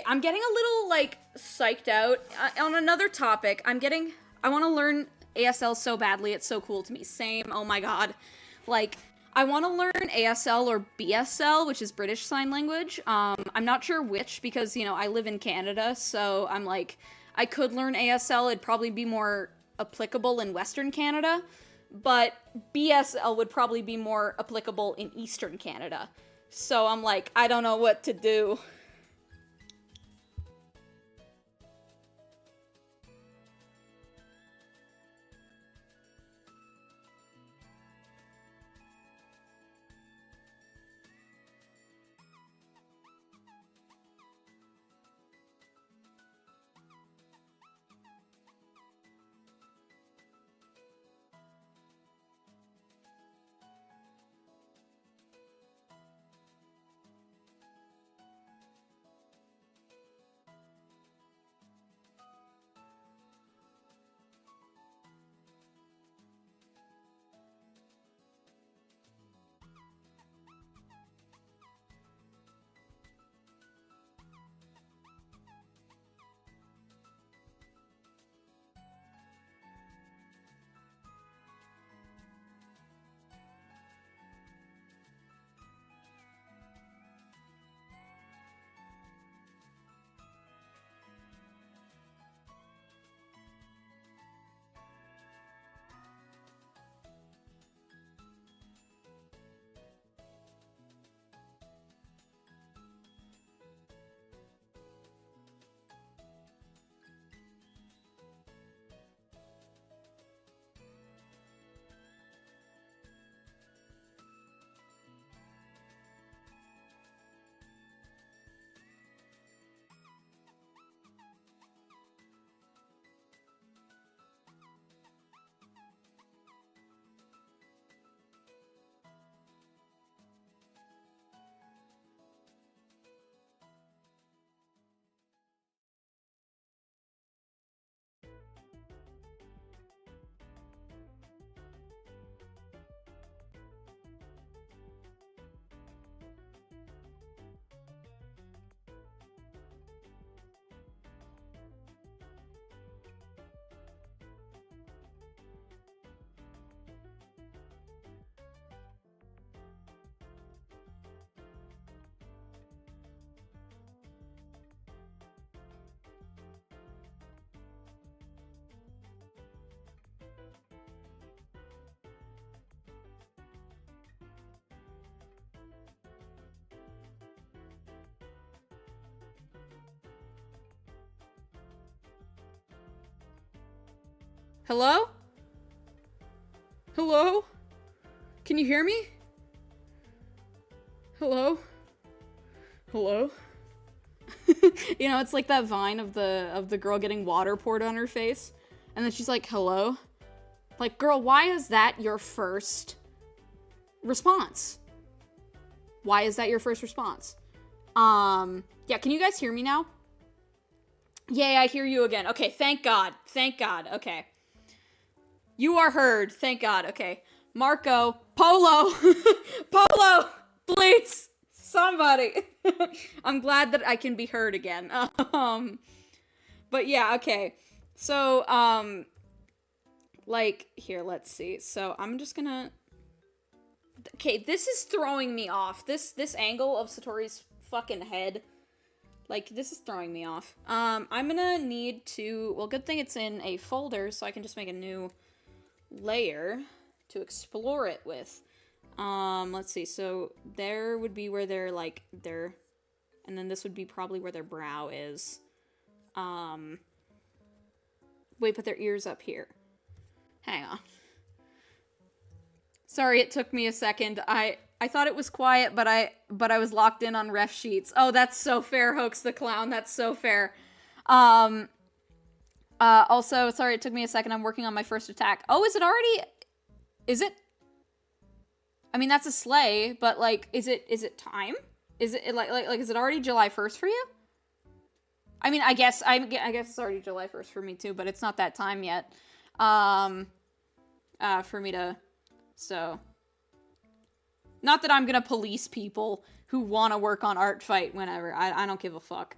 I'm getting a little, like, psyched out. On another topic, I want to learn ASL so badly, it's so cool to me. Same, oh my god. Like, I want to learn ASL or BSL, which is British Sign Language. I'm not sure which, because, you know, I live in Canada, so I'm like, I could learn ASL, it'd probably be more applicable in Western Canada, but BSL would probably be more applicable in Eastern Canada. So I'm like, I don't know what to do. Hello? Hello? Can you hear me? Hello? Hello? You know, it's like that vine of the girl getting water poured on her face. And then she's like, hello? Like, girl, why is that your first response? Why is that your first response? Yeah, can you guys hear me now? Yay, I hear you again. Okay, thank God. Thank God. Okay. You are heard. Thank God. Okay. Marco. Polo. Polo! Please! Somebody! I'm glad that I can be heard again. But yeah, okay. So, like, here, let's see. So, I'm just gonna... Okay, this is throwing me off. This angle of Satori's fucking head. Like, this is throwing me off. I'm gonna need to... Well, good thing it's in a folder, so I can just make a new layer to explore it with. Let's see. So, there would be where they're, like, their... And then this would be probably where their brow is. Wait, put their ears up here. Hang on. Sorry, it took me a second. I thought it was quiet, but I was locked in on ref sheets. Oh, that's so fair, Hoax the Clown. That's so fair. Also, sorry, it took me a second. I'm working on my first attack. Oh, is it already? Is it? I mean, that's a sleigh, but like, is it time? Is it like is it already July 1st for you? I mean, I guess it's already July 1st for me too, but it's not that time yet. For me to, so. Not that I'm gonna police people who want to work on artfight whenever. I don't give a fuck.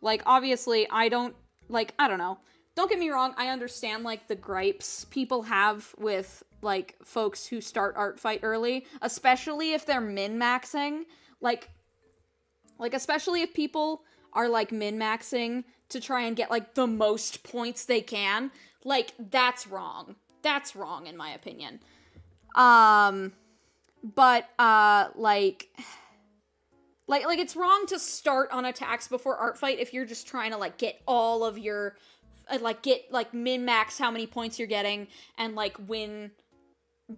Like, obviously, I don't know. Don't get me wrong, I understand, like, the gripes people have with, like, folks who start artfight early, especially if they're min-maxing. Like, especially if people are, like, min-maxing to try and get, like, the most points they can. Like, that's wrong. That's wrong, in my opinion. But, like, it's wrong to start on attacks before artfight if you're just trying to, like, get all of your, min-max how many points you're getting and, like, win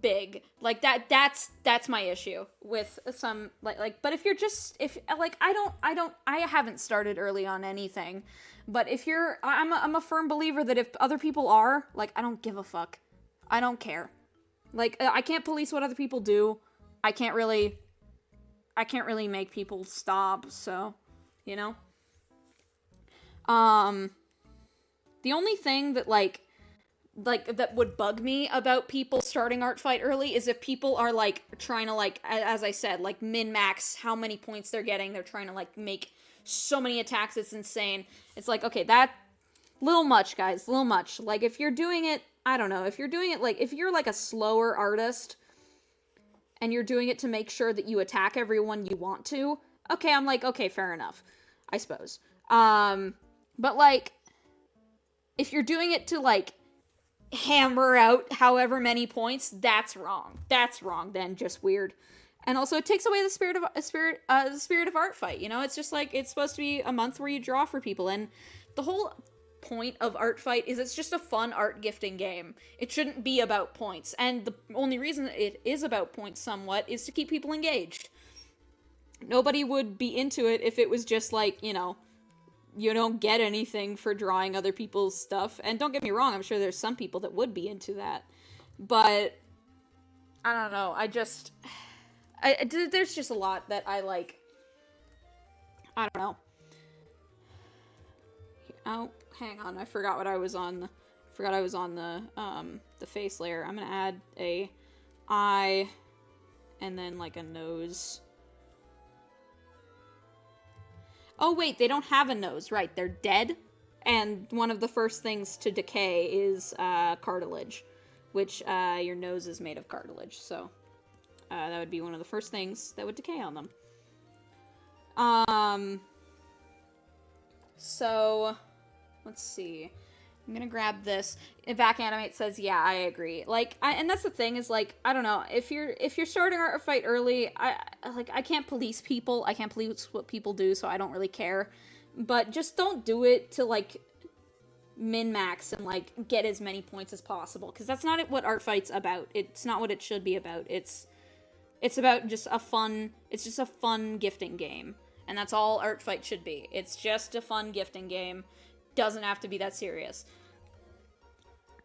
big. Like, that's my issue with some, but if you're just, I haven't started early on anything, but if you're, I'm a firm believer that if other people are, like, I don't give a fuck. I don't care. Like, I can't police what other people do. I can't really make people stop, so, you know? The only thing that, that would bug me about people starting artfight early is if people are, like, trying to, like, as I said, like, min-max how many points they're getting. They're trying to, like, make so many attacks, it's insane. It's like, okay, that, little much, guys, little much. Like, if you're doing it, I don't know, if you're doing it, like, if you're, like, a slower artist, and you're doing it to make sure that you attack everyone you want to, okay, I'm like, okay, fair enough, I suppose. But, like, if you're doing it to, like, hammer out however many points, that's wrong. That's wrong, then, just weird. And also, it takes away the spirit of artfight, you know? It's just, like, it's supposed to be a month where you draw for people, and the whole point of artfight is it's just a fun art gifting game. It shouldn't be about points, and the only reason it is about points somewhat is to keep people engaged. Nobody would be into it if it was just like, you know, you don't get anything for drawing other people's stuff. And don't get me wrong, I'm sure there's some people that would be into that, but I don't know, there's just a lot that I like. I don't know. Oh, hang on, I forgot what I was on. I was on the face layer. I'm gonna add a eye and then like a nose. Oh wait, they don't have a nose, right? They're dead. And one of the first things to decay is cartilage, which your nose is made of cartilage. So that would be one of the first things that would decay on them. So let's see. I'm gonna grab this. Back Animate says, yeah, I agree. Like, and that's the thing is, like, I don't know, if you're starting a fight early, I can't police people. I can't police what people do, so I don't really care. But just don't do it to, like, min-max and, like, get as many points as possible. Because that's not what Artfight's about. It's not what it should be about. It's about just a fun gifting game. And that's all Artfight should be. It's just a fun gifting game. Doesn't have to be that serious.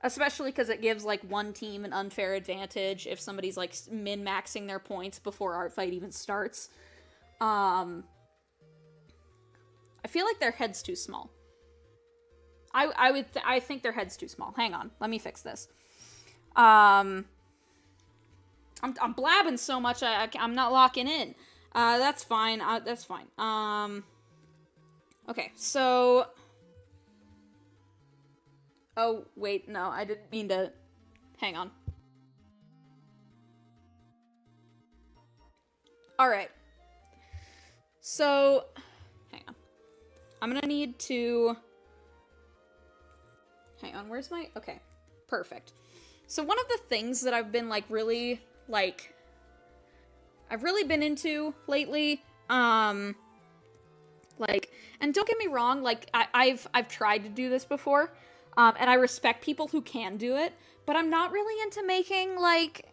Especially because it gives, like, one team an unfair advantage if somebody's, like, min-maxing their points before Artfight even starts. I feel like their head's too small. I think their head's too small. Hang on, let me fix this. I'm blabbing so much, I'm not locking in. That's fine. That's fine. Okay, so. Oh wait, no, I didn't mean to. Hang on. All right. So, hang on. I'm gonna need to. Hang on, where's my... Okay, perfect. So one of the things that I've been, like, really, like... I've really been into lately, like... And don't get me wrong, like, I've tried to do this before, and I respect people who can do it, but I'm not really into making, like,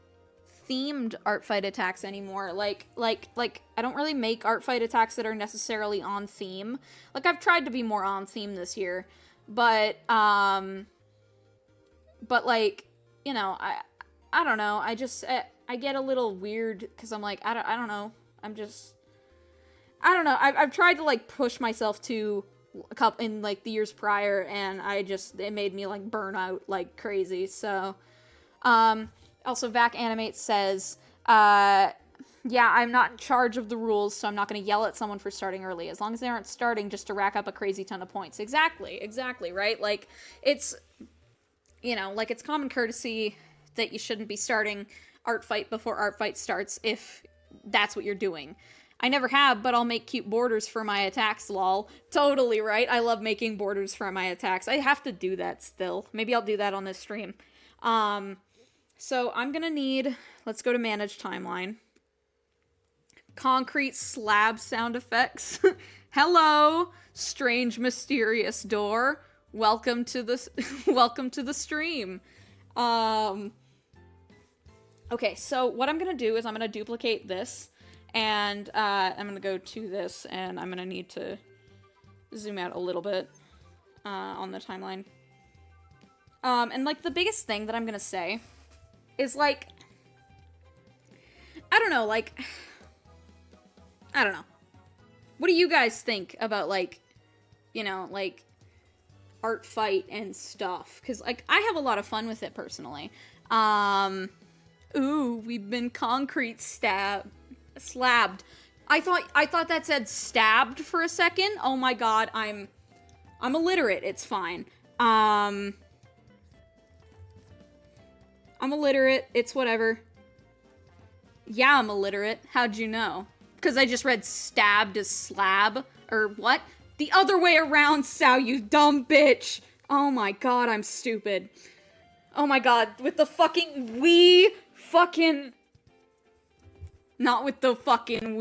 themed Artfight attacks anymore. Like, I don't really make Artfight attacks that are necessarily on theme. Like, I've tried to be more on theme this year, but like, you know, I don't know, I get a little weird, because I'm like, I don't know, I don't know, I've tried to, like, push myself to a couple, in, like, the years prior, and it made me, like, burn out like crazy, so, also, Vac Animate says, yeah, I'm not in charge of the rules, so I'm not going to yell at someone for starting early, as long as they aren't starting just to rack up a crazy ton of points. Exactly, right? Like, it's, you know, like, it's common courtesy that you shouldn't be starting Artfight before Artfight starts if that's what you're doing. I never have, but I'll make cute borders for my attacks, lol. Totally, right? I love making borders for my attacks. I have to do that still. Maybe I'll do that on this stream. So I'm gonna need, let's go to manage timeline. Concrete slab sound effects. Hello, strange mysterious door. Welcome to the stream. Okay, so what I'm gonna do is I'm gonna duplicate this, and I'm gonna go to this, and I'm gonna need to zoom out a little bit on the timeline. And like the biggest thing that I'm gonna say is, like, I don't know, like, I don't know. What do you guys think about, like, you know, like, Artfight and stuff? Because, like, I have a lot of fun with it, personally. Ooh, we've been concrete slabbed. I thought that said stabbed for a second. Oh my god, I'm illiterate, it's fine. I'm illiterate, it's whatever. Yeah, I'm illiterate. How'd you know? Because I just read stabbed as slab, or what? The other way around, Sal, you dumb bitch! Oh my god, I'm stupid. Oh my god, with the fucking not with the fucking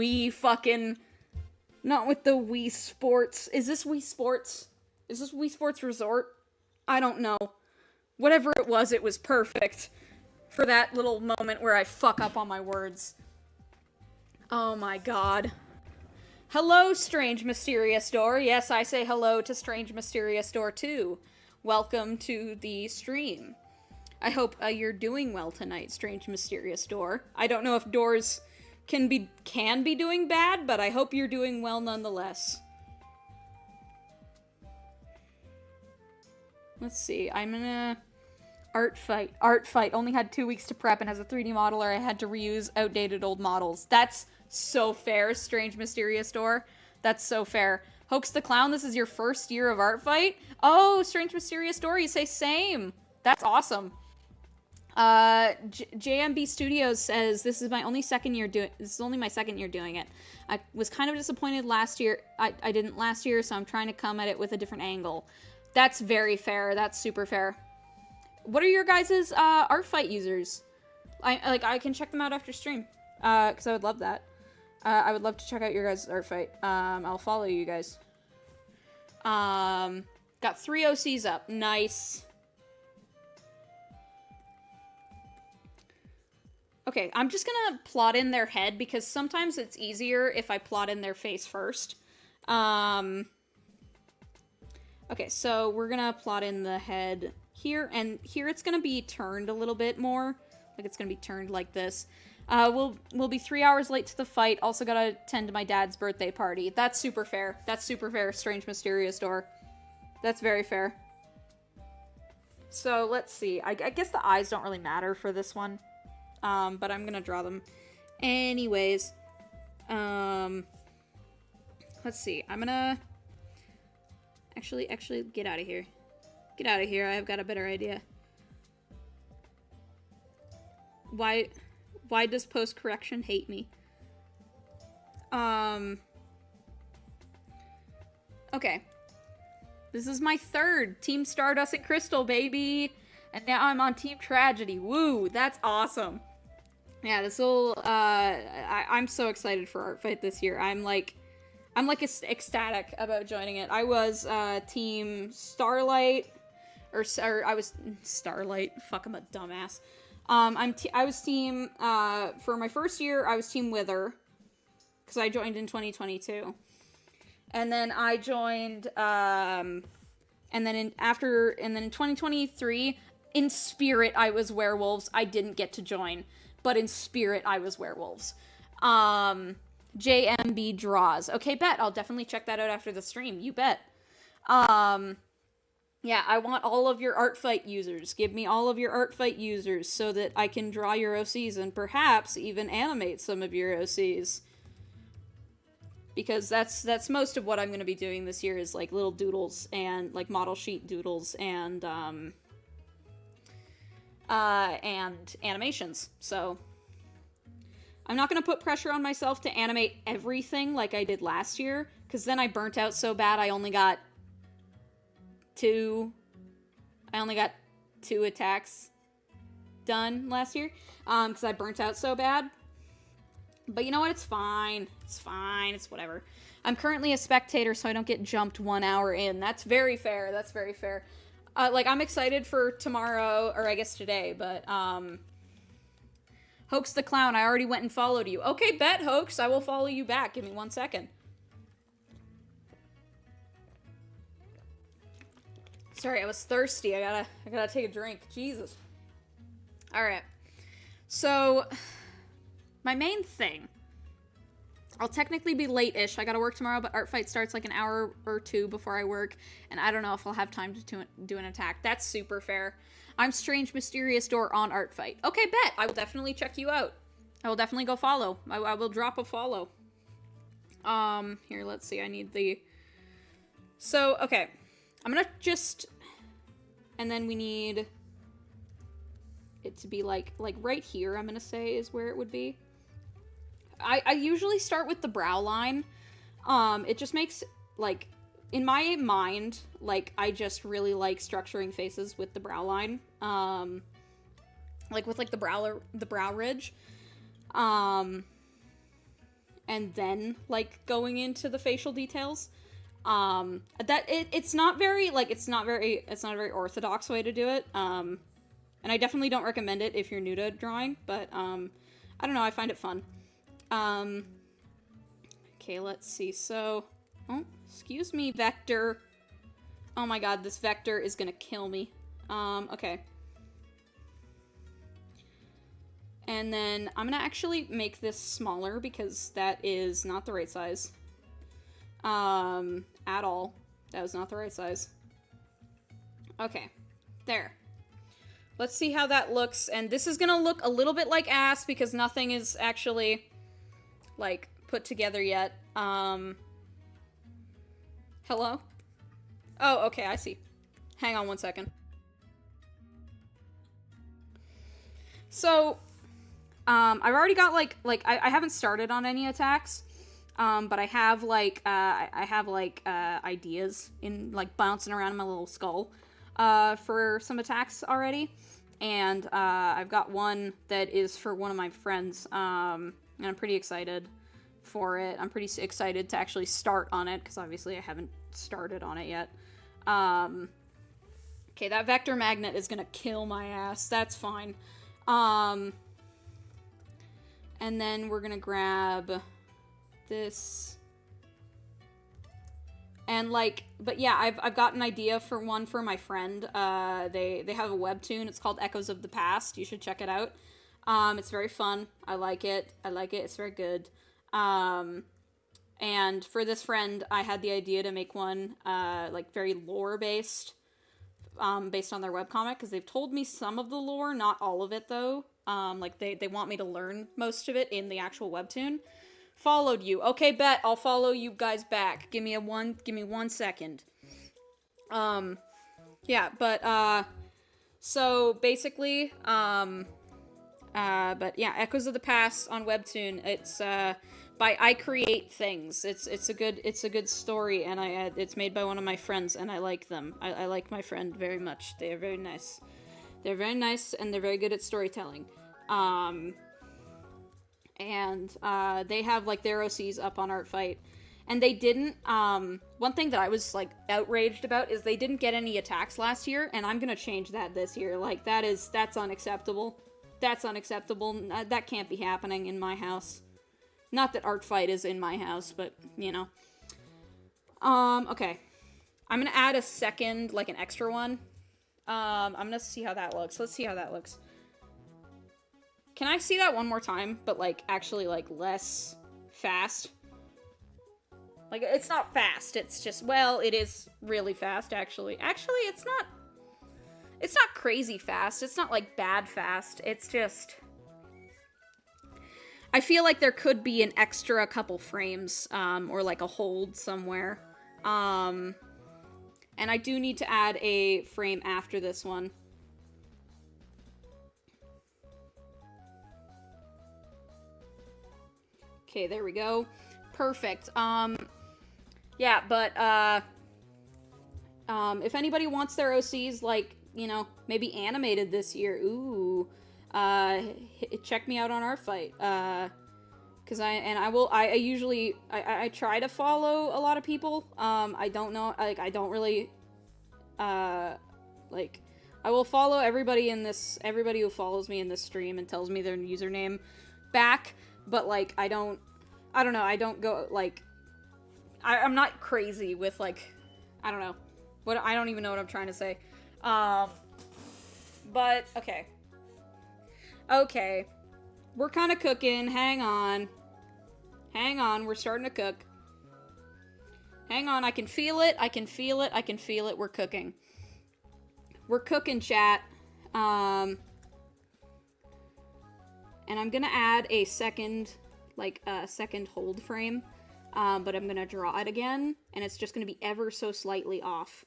not with the Wii Sports. Is this Wii Sports? Is this Wii Sports Resort? I don't know. Whatever it was perfect for that little moment where I fuck up on my words. Oh my god. Hello, Strange Mysterious Door. Yes, I say hello to Strange Mysterious Door too. Welcome to the stream. I hope you're doing well tonight, Strange Mysterious Door. I don't know if doors can be doing bad, but I hope you're doing well nonetheless. Let's see, I'm gonna... Artfight only had 2 weeks to prep and has a 3D model, or I had to reuse outdated old models. That's so fair, Strange Mysterious Door. That's so fair. Hoax the Clown, this is your first year of Artfight? Oh, Strange Mysterious Door, you say same. That's awesome. JMB Studios says, this is my only second year doing, this is only my second year doing it. I was kind of disappointed last year. I didn't last year, so I'm trying to come at it with a different angle. That's very fair. That's super fair. What are your guys' Artfight users? I can check them out after stream, because I would love that. I would love to check out your guys' Artfight. I'll follow you guys. Got 3 OCs up. Nice. Okay, I'm just gonna plot in their head because sometimes it's easier if I plot in their face first. Okay, so we're gonna plot in the head here, and here it's gonna be turned a little bit more. Like it's gonna be turned like this. We'll be 3 hours late to the fight. Also gotta attend to my dad's birthday party. That's super fair. That's super fair, Strange Mysterious Door. That's very fair. So, let's see. I guess the eyes don't really matter for this one. But I'm gonna draw them anyways. Let's see. I'm gonna... Actually, get out of here. Get out of here. I've got a better idea. Why does post-correction hate me? Okay. This is my third Team Stardust and Crystal, baby! And now I'm on Team Tragedy. Woo! That's awesome. Yeah, this will, I'm so excited for Artfight this year. I'm ecstatic about joining it. I was, Team Starlight, or I was, Starlight, fuck, I'm a dumbass. I was team, for my first year, I was Team Wither, because I joined in 2022. And then I joined, and then in 2023, in spirit, I was werewolves. I didn't get to join, but in spirit, I was werewolves. JMB draws. Okay, bet. I'll definitely check that out after the stream. You bet. Yeah, I want all of your Artfight users. Give me all of your Artfight users so that I can draw your OCs and perhaps even animate some of your OCs. Because that's most of what I'm going to be doing this year is, like, little doodles and, like, model sheet doodles and animations. So, I'm not going to put pressure on myself to animate everything like I did last year, because then I burnt out so bad I only got two attacks done last year, because I burnt out so bad. But you know what? It's fine. It's fine. It's whatever. I'm currently a spectator, so I don't get jumped 1 hour in. That's very fair. That's very fair. Like, I'm excited for tomorrow, or I guess today, but, Hoax the Clown, I already went and followed you. Okay, bet, Hoax. I will follow you back. Give me 1 second. Sorry, I was thirsty. I gotta take a drink. Jesus. Alright. So... my main thing, I'll technically be late-ish. I gotta work tomorrow, but Artfight starts like an hour or two before I work, and I don't know if I'll have time to do an attack. That's super fair. I'm Strange Mysterious Door on Artfight. Okay, bet. I will definitely check you out. I will definitely go follow. I will drop a follow. Here, let's see. I need the... So, okay. I'm gonna just... and then we need it to be like right here, I'm gonna say, is where it would be. I usually start with the brow line. It just makes, like, in my mind, like, I just really like structuring faces with the brow line. Like, with, like, the brow ridge. And then, like, going into the facial details. It's not a very orthodox way to do it. And I definitely don't recommend it if you're new to drawing, but, I don't know, I find it fun. Okay, let's see, so, oh, excuse me, Vector. Oh my god, this Vector is gonna kill me. Okay. And then, I'm gonna actually make this smaller, because that is not the right size. At all. That was not the right size. Okay. There. Let's see how that looks, and this is gonna look a little bit like ass, because nothing is actually... like, put together yet. Hello? Oh, okay, I see. Hang on 1 second. So, I've already got, I haven't started on any attacks, but I have, ideas in, like, bouncing around in my little skull, for some attacks already, and, I've got one that is for one of my friends, and I'm pretty excited for it. I'm pretty excited to actually start on it, because obviously I haven't started on it yet. Okay, that vector magnet is gonna kill my ass. That's fine. And then we're gonna grab this. And like, but yeah, I've got an idea for one for my friend. They have a webtoon. It's called Echoes of the Past. You should check it out. It's very fun. I like it. It's very good. And for this friend, I had the idea to make one, like very lore based, based on their webcomic, because they've told me some of the lore, not all of it though. Like they want me to learn most of it in the actual webtoon. Followed you. Okay, bet. I'll follow you guys back. Give me 1 second. Yeah, but, so basically, but yeah, Echoes of the Past on Webtoon. It's, by I Create Things. It's a good story, and it's made by one of my friends, and I like them. I like my friend very much. They are very nice. They're very nice, and they're very good at storytelling. And they have like their OCs up on Artfight, and they didn't. One thing that I was like outraged about is they didn't get any attacks last year, and I'm gonna change that this year. Like that's unacceptable. That's unacceptable. That can't be happening in my house. Not that Artfight is in my house, but you know. Okay, I'm gonna add a second, like an extra one. I'm gonna see how that looks. Let's see how that looks. Can I see that one more time, but, like, actually, like, less fast? Like, it's not fast, it's just, well, it is really fast, actually. Actually, it's not crazy fast, it's not, like, bad fast, it's just... I feel like there could be an extra couple frames, or, like, a hold somewhere. And I do need to add a frame after this one. Okay, there we go. Perfect. Yeah, but, if anybody wants their OCs, like, you know, maybe animated this year, ooh, check me out on Artfight, because I usually try to follow a lot of people. I don't know, like, I don't really, like, I will follow everybody who follows me in this stream and tells me their username back. But, like, I don't know, I don't go, like, I'm not crazy with, like, I don't know, I don't even know what I'm trying to say, but, okay, we're kind of cooking, hang on, we're starting to cook, hang on, I can feel it, we're cooking, chat, and I'm gonna add a second, like, second hold frame, but I'm gonna draw it again, and it's just gonna be ever so slightly off.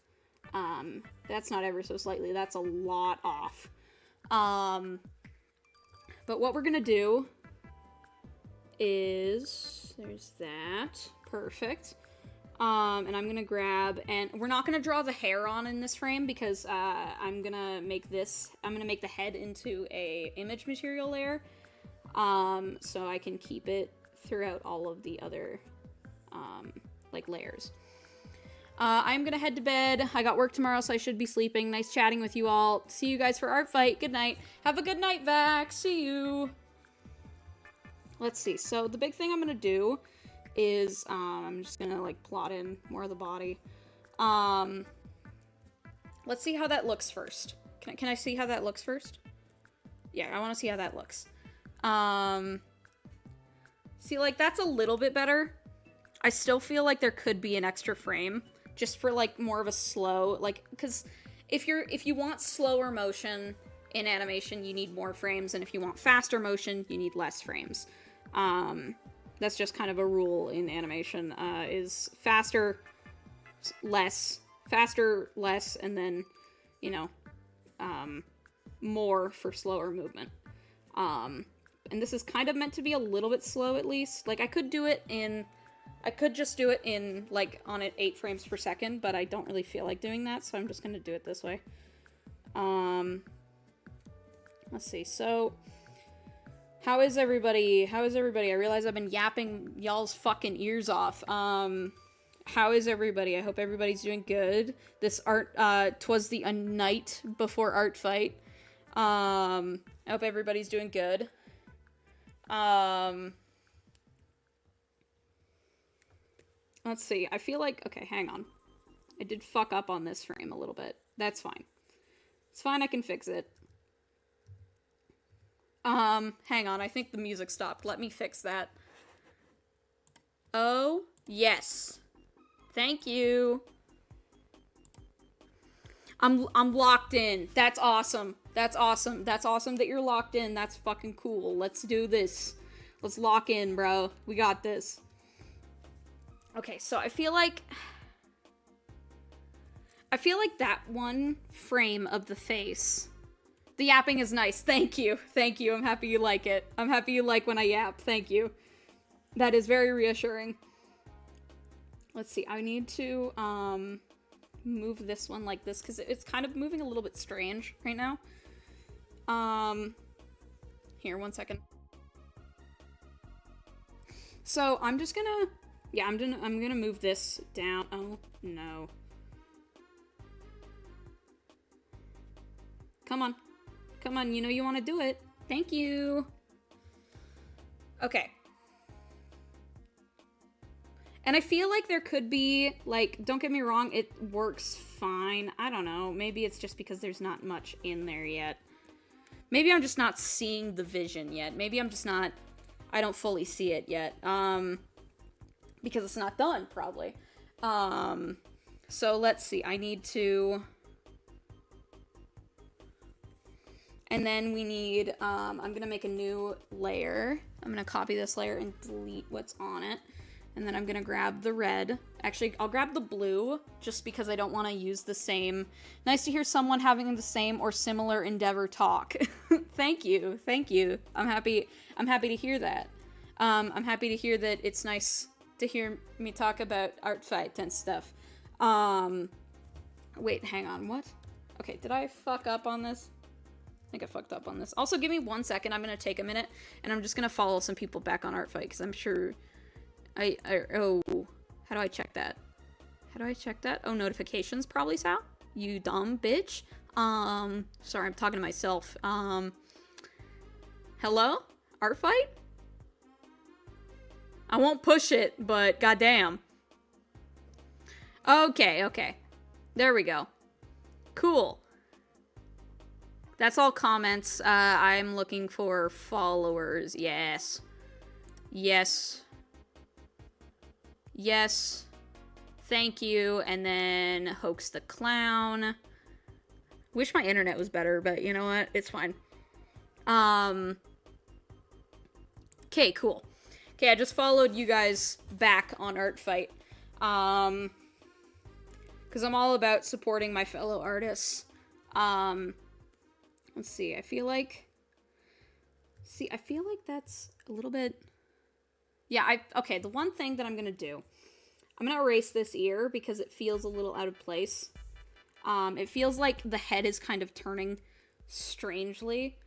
That's not ever so slightly, that's a lot off. But what we're gonna do is, there's that, perfect. And I'm gonna grab, and we're not gonna draw the hair on in this frame because, I'm gonna make the head into a image material layer. So I can keep it throughout all of the other, like, layers. I'm gonna head to bed. I got work tomorrow, so I should be sleeping. Nice chatting with you all. See you guys for Artfight. Good night. Have a good night, Vac. See you. Let's see. So the big thing I'm gonna do is, I'm just gonna, like, plot in more of the body. Let's see how that looks first. Can I see how that looks first? Yeah, I want to see how that looks. See, like, that's a little bit better. I still feel like there could be an extra frame, just for, like, more of a slow, like, because if you want slower motion in animation, you need more frames, and if you want faster motion, you need less frames. That's just kind of a rule in animation, is faster, less, and then, you know, more for slower movement. And this is kind of meant to be a little bit slow, at least. Like, I could just do it in, like, on it 8 frames per second, but I don't really feel like doing that, so I'm just gonna do it this way. Let's see, so, how is everybody? I realize I've been yapping y'all's fucking ears off. How is everybody? I hope everybody's doing good. This twas the night before art fight. I hope everybody's doing good. Let's see. I feel like, okay, hang on. I did fuck up on this frame a little bit. That's fine. It's fine, I can fix it. Hang on, I think the music stopped. Let me fix that. Oh, yes. Thank you. I'm locked in. That's awesome. That's awesome. That's awesome that you're locked in. That's fucking cool. Let's do this. Let's lock in, bro. We got this. Okay, so I feel like that one frame of the face. The yapping is nice. Thank you. Thank you. I'm happy you like it. I'm happy you like when I yap. Thank you. That is very reassuring. Let's see. I need to move this one like this because it's kind of moving a little bit strange right now. Here, 1 second. So I'm just gonna, yeah, I'm gonna move this down. Oh no. Come on. Come on, you know you want to do it. Thank you. Okay. And I feel like there could be, like, don't get me wrong, it works fine. I don't know. Maybe it's just because there's not much in there yet. Maybe I'm just not seeing the vision yet. Maybe I'm just not, I don't fully see it yet. Because it's not done, probably. So let's see. I need to... And then we need, I'm going to make a new layer. I'm going to copy this layer and delete what's on it. And then I'm going to grab the red. Actually, I'll grab the blue just because I don't want to use the same. Nice to hear someone having the same or similar endeavor talk. Thank you. Thank you. I'm happy to hear that. I'm happy to hear that it's nice to hear me talk about art fight and stuff. Wait, hang on. What? Okay, did I fuck up on this? I think I fucked up on this. Also, give me 1 second. I'm going to take a minute, and I'm just going to follow some people back on Artfight, because I'm sure... oh, how do I check that? How do I check that? Oh, notifications probably, Sal? You dumb bitch. Sorry, I'm talking to myself. Hello? Artfight? I won't push it, but goddamn. Okay, okay. There we go. Cool. That's all comments. I'm looking for followers. Yes. Yes. Yes. Thank you. And then Hoax the Clown. Wish my internet was better, but you know what? It's fine. Okay, cool. Okay, I just followed you guys back on Artfight. Because I'm all about supporting my fellow artists. Let's see, I feel like that's a little bit... Yeah, okay, the one thing that I'm gonna do, I'm gonna erase this ear because it feels a little out of place. It feels like the head is kind of turning strangely.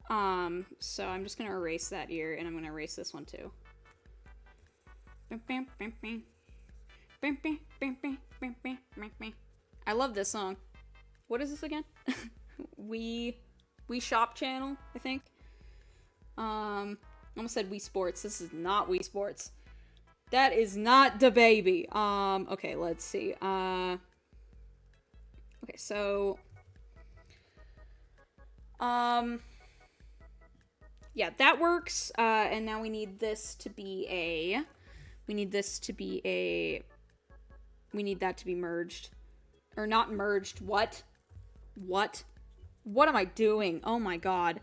So I'm just gonna erase that ear, and I'm gonna erase this one too. I love this song. What is this again? We Shop channel, I think. Almost said Wii Sports. This is not Wii Sports. That is not the baby. Okay, let's see. Okay, so yeah, that works. And now we need this to be a we need that to be merged. Or not merged. What? What am I doing? Oh my god.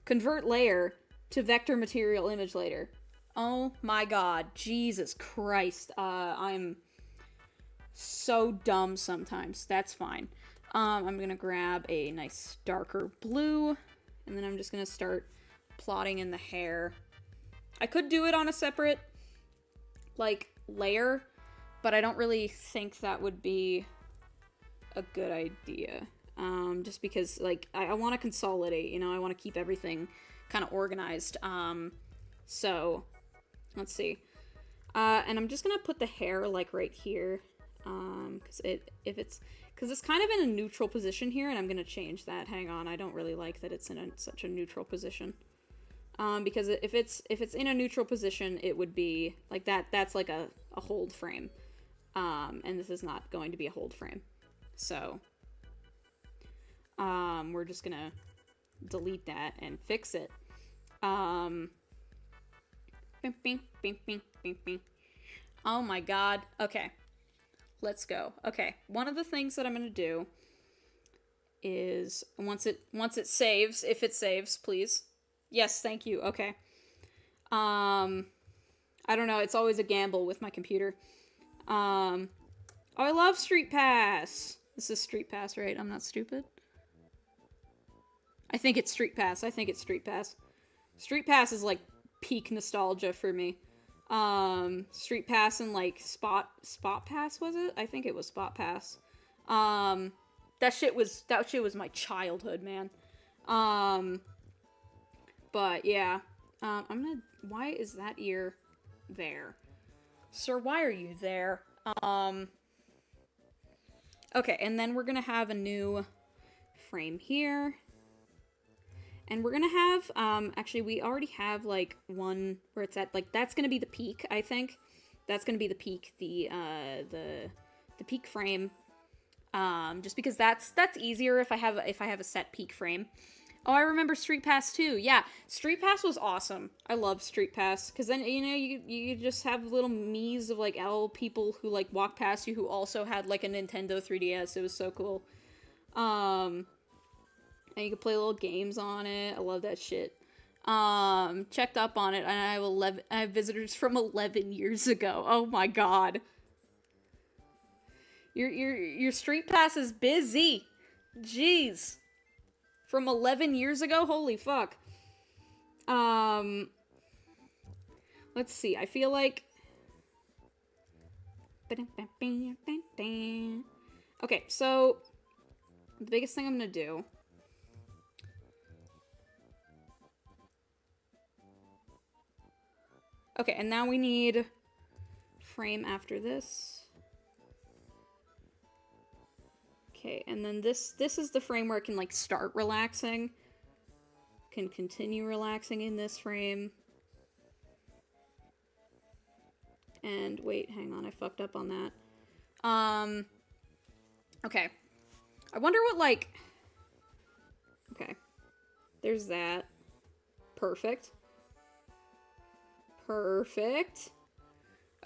Convert layer to vector material image layer. Oh my god. Jesus Christ. I'm so dumb sometimes. That's fine. I'm gonna grab a nice darker blue, and then I'm just gonna start plotting in the hair. I could do it on a separate, like, layer, but I don't really think that would be a good idea. Just because, like, I want to consolidate, you know, I want to keep everything kind of organized. So, let's see. And I'm just gonna put the hair like right here, because it's kind of in a neutral position here, and I'm gonna change that. Hang on, I don't really like that it's in such a neutral position. Because if it's in a neutral position, it would be like that. That's like a hold frame, and this is not going to be a hold frame. So, we're just gonna delete that and fix it. Bing, bing, bing, bing, bing, bing. Oh my god. Okay. Let's go. Okay. One of the things that I'm going to do is once it saves, if it saves, please. Yes, thank you. Okay. I don't know, it's always a gamble with my computer. Oh, I love Street Pass. This is Street Pass, right? I'm not stupid. I think it's Street Pass. Street Pass is like peak nostalgia for me. Street Pass and like Spot Pass, was it? I think it was Spot Pass. That shit was my childhood, man. But yeah. Why is that ear there? Sir, why are you there? Okay, and then we're gonna have a new frame here. And we're gonna have, actually we already have like one where it's at, like that's gonna be the peak, I think. That's gonna be the peak, the peak frame. Just because that's easier if I have a set peak frame. Oh, I remember Street Pass too. Yeah, Street Pass was awesome. I love Street Pass because then you just have little me's of like L people who like walk past you who also had like a Nintendo 3DS. It was so cool. And you can play little games on it. I love that shit. Checked up on it, and I have visitors from 11 years ago. Oh my god. Your Street Pass is busy. Jeez. From 11 years ago? Holy fuck. Let's see. I feel like... Okay, so... The biggest thing I'm gonna do... Okay, and now we need frame after this. Okay, and then this is the frame where it can like start relaxing. Can continue relaxing in this frame. And wait, hang on, I fucked up on that. Okay. I wonder what like... Okay. There's that. Perfect. Perfect.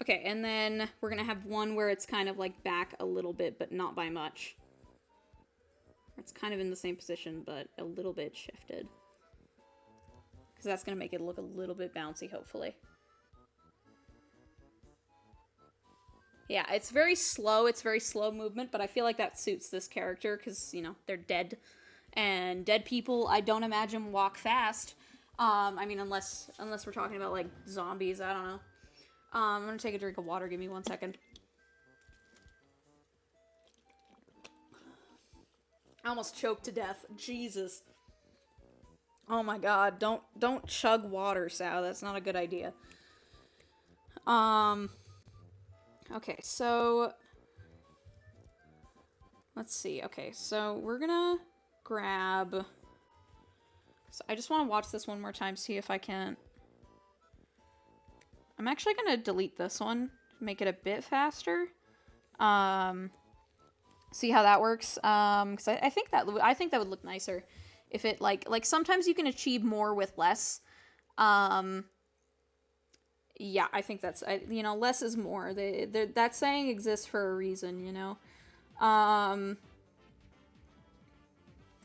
Okay, and then we're gonna have one where it's kind of like back a little bit, but not by much. It's kind of in the same position, but a little bit shifted. Because that's gonna make it look a little bit bouncy, hopefully. Yeah, it's very slow. It's very slow movement, but I feel like that suits this character because, you know, they're dead. And dead people, I don't imagine, walk fast. I mean, unless we're talking about, like, zombies, I don't know. I'm gonna take a drink of water, give me 1 second. I almost choked to death. Jesus. Oh my god, don't chug water, Sal, that's not a good idea. Okay, so... Let's see, okay, so we're gonna grab... So I just want to watch this one more time, see if I can... I'm actually going to delete this one, make it a bit faster. See how that works. Because I think that would look nicer if it, like sometimes you can achieve more with less. Yeah, I think that's, you know, less is more. That saying exists for a reason, you know.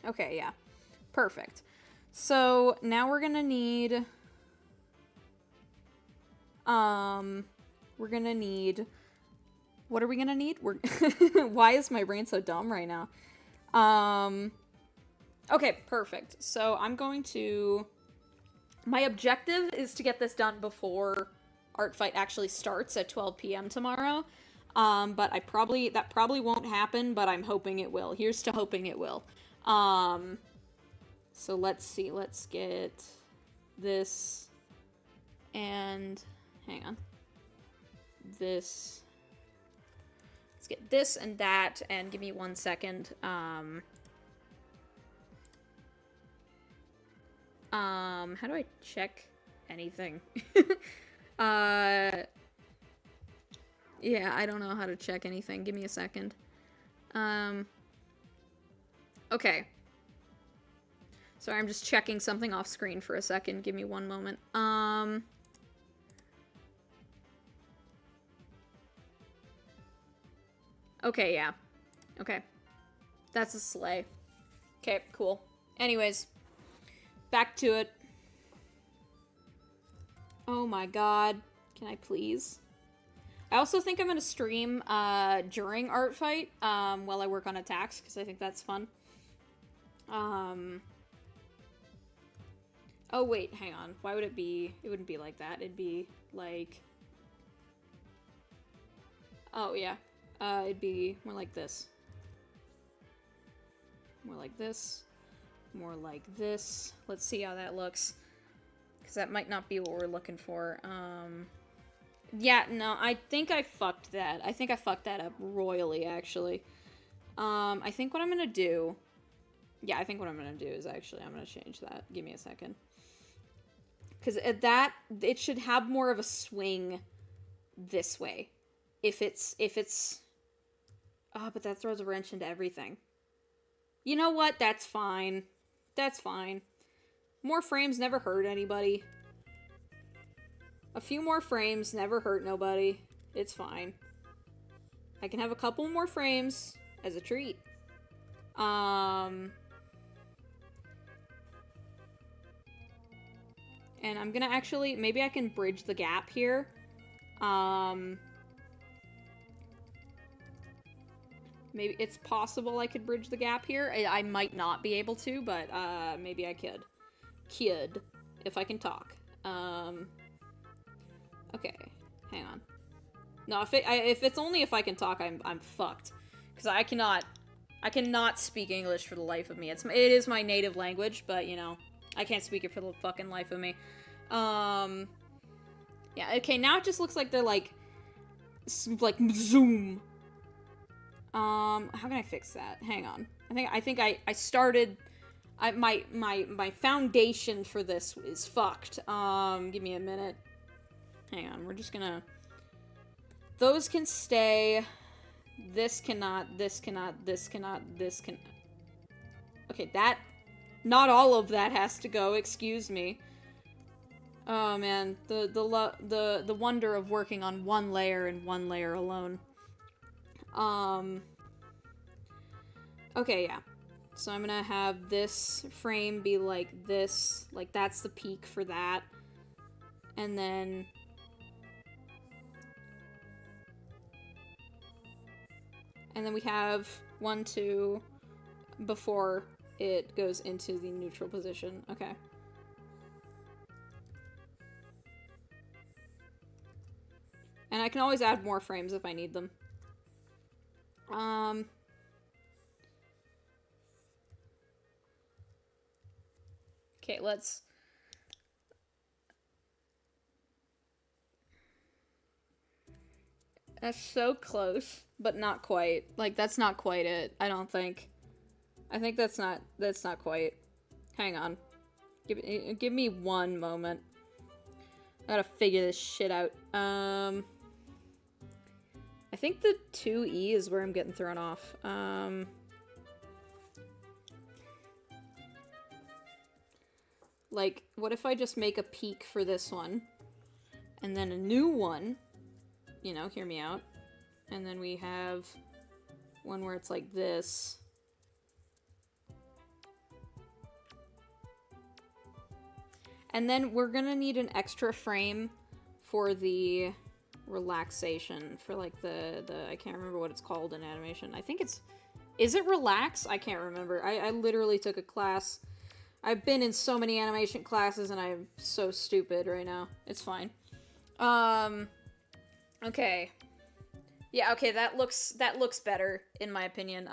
Okay, yeah. Perfect. So, now we're gonna need... We're gonna need... What are we gonna need? Why is my brain so dumb right now? Okay, perfect. So, I'm going to... My objective is to get this done before Artfight actually starts at 12 p.m. tomorrow. But that probably won't happen, but I'm hoping it will. Here's to hoping it will. So let's see, let's get this, and hang on. this. Let's get this and that, and give me 1 second. How do I check anything? Yeah, I don't know how to check anything. Give me a second. Okay. Sorry, I'm just checking something off screen for a second. Give me 1 moment. Okay, yeah. Okay. That's a sleigh. Okay, cool. Anyways, back to it. Oh my god. Can I please? I also think I'm gonna stream during Artfight while I work on attacks, because I think that's fun. Oh wait, hang on. Why would it be? It wouldn't be like that. It'd be like... Oh yeah. It'd be more like this. More like this. More like this. Let's see how that looks. Because that might not be what we're looking for. Yeah, no, I think I fucked that. I think I fucked that up royally, actually. I think what I'm gonna do... Yeah, I think what I'm gonna do is actually, I'm gonna change that. Give me a second. Because that, it should have more of a swing this way. If it's... Oh, but that throws a wrench into everything. You know what? That's fine. That's fine. More frames never hurt anybody. A few more frames never hurt nobody. It's fine. I can have a couple more frames as a treat. And I'm gonna actually... Maybe I can bridge the gap here. Maybe it's possible I could bridge the gap here. I might not be able to, but maybe I could. If I can talk. Okay, hang on. No, if it's only if I can talk, I'm fucked, because I cannot speak English for the life of me. It is my native language, but you know, I can't speak it for the fucking life of me. Yeah, okay, now it just looks like they're like zoom. How can I fix that? Hang on. I think I started... my foundation for this is fucked. Give me a minute. Hang on, we're just gonna... Those can stay. This cannot, this cannot, this cannot, this can... Okay, that... Not all of that has to go, excuse me. Oh man, the wonder of working on one layer and one layer alone. Okay, yeah. So I'm gonna have this frame be like this. Like, that's the peak for that. And then... And then we have 1, 2, before it goes into the neutral position. Okay. And I can always add more frames if I need them. Okay, let's... That's so close, but not quite. Like, that's not quite it, I don't think. I think that's not quite. Hang on. Give me 1 moment. I gotta figure this shit out. I think the 2E is where I'm getting thrown off. Like, what if I just make a peak for this one, and then a new one, you know, hear me out, and then we have one where it's like this. And then we're gonna need an extra frame for the relaxation, for like the I can't remember what it's called in animation. I think it's... Is it relax? I can't remember. I literally took a class. I've been in so many animation classes and I'm so stupid right now. It's fine. Okay. Yeah, okay, that looks better, in my opinion.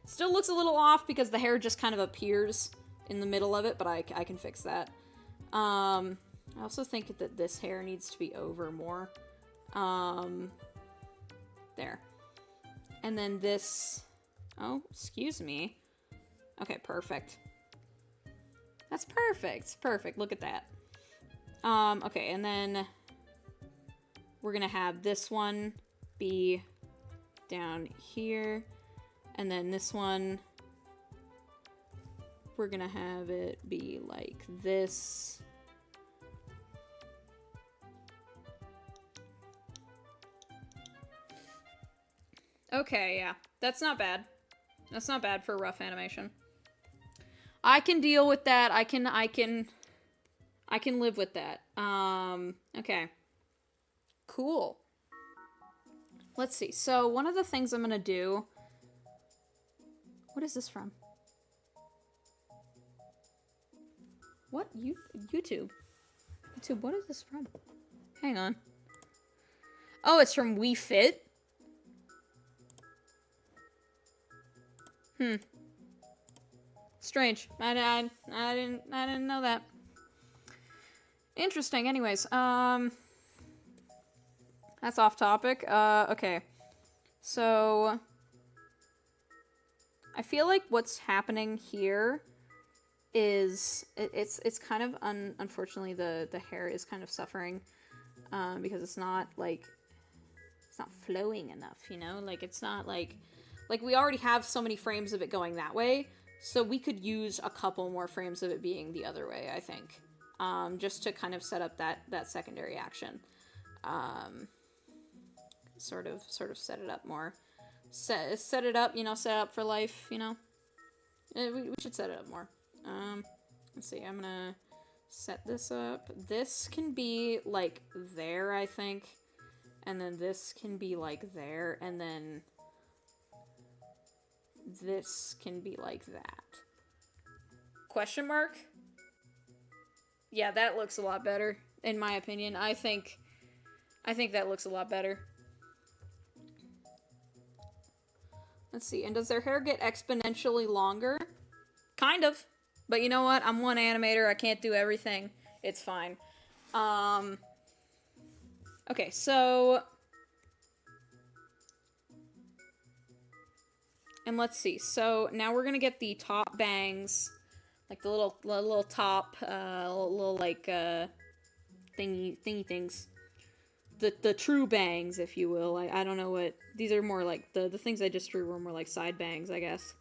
Still looks a little off because the hair just kind of appears in the middle of it, but I can fix that. I also think that this hair needs to be over more. There. And then this, oh, excuse me. Okay, perfect. That's perfect. Perfect. Look at that. Okay, and then we're gonna have this one be down here, and then this one, we're gonna have it be like this. Okay, yeah. That's not bad. That's not bad for rough animation. I can deal with that. I can live with that. Okay. Cool. Let's see. So, one of the things I'm gonna do... What is this from? What? YouTube? YouTube, what is this from? Hang on. Oh, it's from We Fit? Strange. I didn't know that. Interesting. Anyways, that's off topic. Okay. So I feel like what's happening here is it's kind of unfortunately the hair is kind of suffering because it's not flowing enough, you know? Like it's not like we already have so many frames of it going that way, so we could use a couple more frames of it being the other way, I think. Just to kind of set up that secondary action. Sort of set it up more. Set it up, you know, set up for life, you know? We should set it up more. Let's see, I'm gonna set this up. This can be, like, there, I think. And then this can be, like, there. And then this can be like that. Question mark? Yeah, that looks a lot better, in my opinion. I think that looks a lot better. Let's see, and does their hair get exponentially longer? Kind of. But you know what? I'm one animator. I can't do everything. It's fine. Okay, so... And let's see. So now we're gonna get the top bangs, like the little top, little like thingy things. The true bangs, if you will. I don't know what these are. More like the things I just drew were more like side bangs, I guess.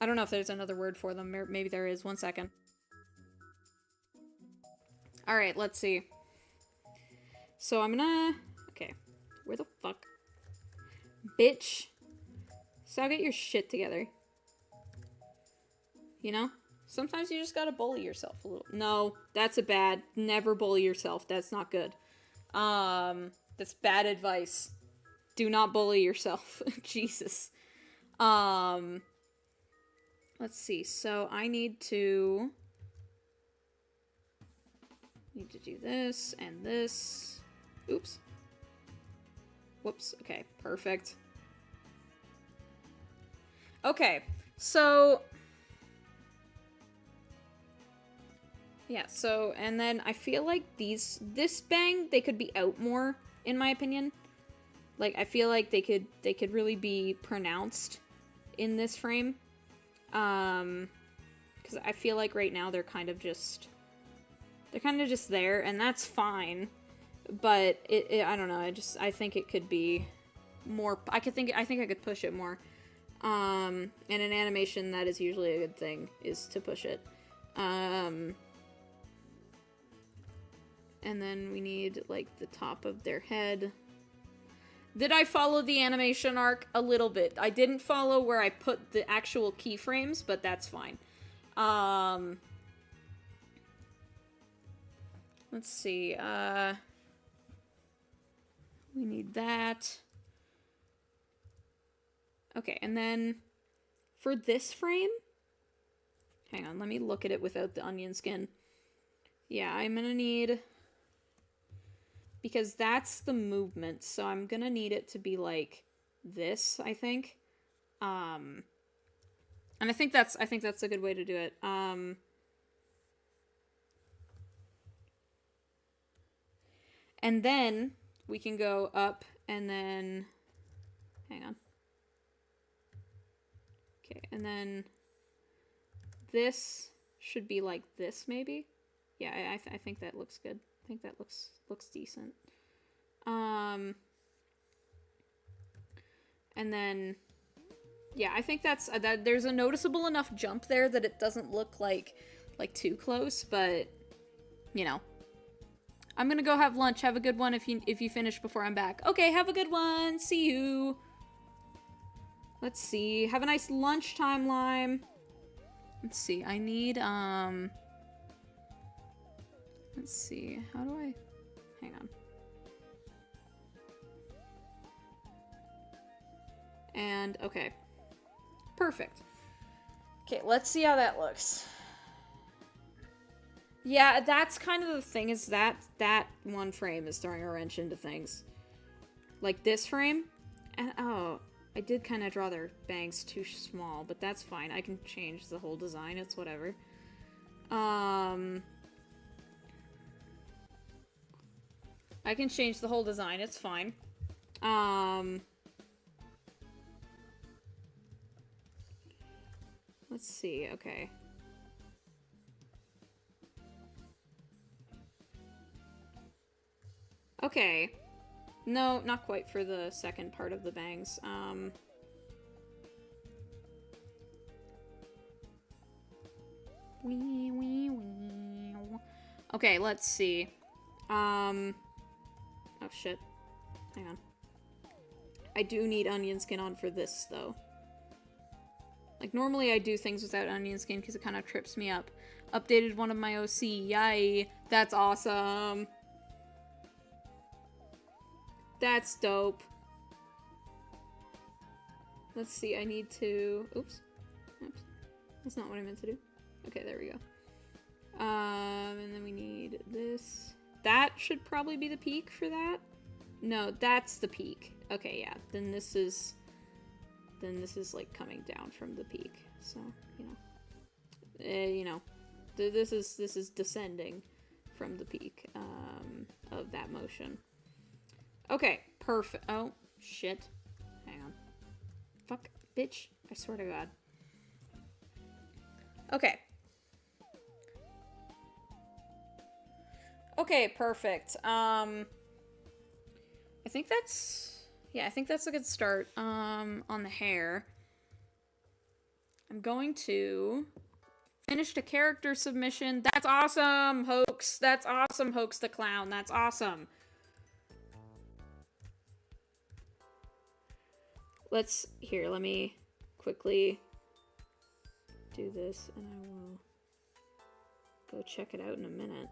I don't know if there's another word for them. Maybe there is. 1 second. All right, let's see. So I'm gonna. Okay, where the fuck, bitch. So get your shit together. You know? Sometimes you just gotta bully yourself a little. No, that's a bad. Never bully yourself. That's not good. That's bad advice. Do not bully yourself. Jesus. Let's see. So I need to do this and this. Oops. Whoops. Okay, perfect. Okay, so... Yeah, so, and then I feel like this bang, they could be out more, in my opinion. Like, I feel like they could really be pronounced in this frame. Because I feel like right now they're kind of just there, and that's fine. But I don't know, I think it could be more, I think I could push it more. And in animation, that is usually a good thing, is to push it. And then we need, like, the top of their head. Did I follow the animation arc? A little bit. I didn't follow where I put the actual keyframes, but that's fine. Let's see, we need that. Okay, and then for this frame, hang on, let me look at it without the onion skin. Yeah, I'm gonna need, because that's the movement, so I'm gonna need it to be like this, I think. And I think that's a good way to do it. And then we can go up and then, hang on. Okay, and then this should be like this, maybe? Yeah, I think that looks good. I think that looks decent. And then, yeah, I think that's, that there's a noticeable enough jump there that it doesn't look like too close, but, you know. I'm gonna go have lunch. Have a good one if you finish before I'm back. Okay, have a good one. See you. Let's see. Have a nice lunchtime, Lime. Let's see. I need, let's see. How do I... Hang on. And, okay. Perfect. Okay, let's see how that looks. Yeah, that's kind of the thing, is that one frame is throwing a wrench into things. Like this frame. And, oh, I did kind of draw their bangs too small, but that's fine. I can change the whole design. It's whatever. I can change the whole design. It's fine. Let's see. Okay. Okay. No, not quite for the second part of the bangs. Okay, let's see. Oh shit. Hang on. I do need onion skin on for this, though. Like, normally I do things without onion skin because it kind of trips me up. Updated one of my OC. Yay. That's awesome. That's dope. Let's see, I need to... Oops. Oops. That's not what I meant to do. Okay, there we go. And then we need this. That should probably be the peak for that. No, that's the peak. Okay, yeah. Then this is like coming down from the peak. So, you know, this is descending from the peak of that motion. Okay, perfect. Oh, shit. Hang on. Fuck, bitch. I swear to God. Okay. Okay, perfect. I think that's... Yeah, I think that's a good start on the hair. I'm going to... Finished a character submission. That's awesome, Hoax. That's awesome, Hoax the Clown. That's awesome. Here, let me quickly do this, and I will go check it out in a minute.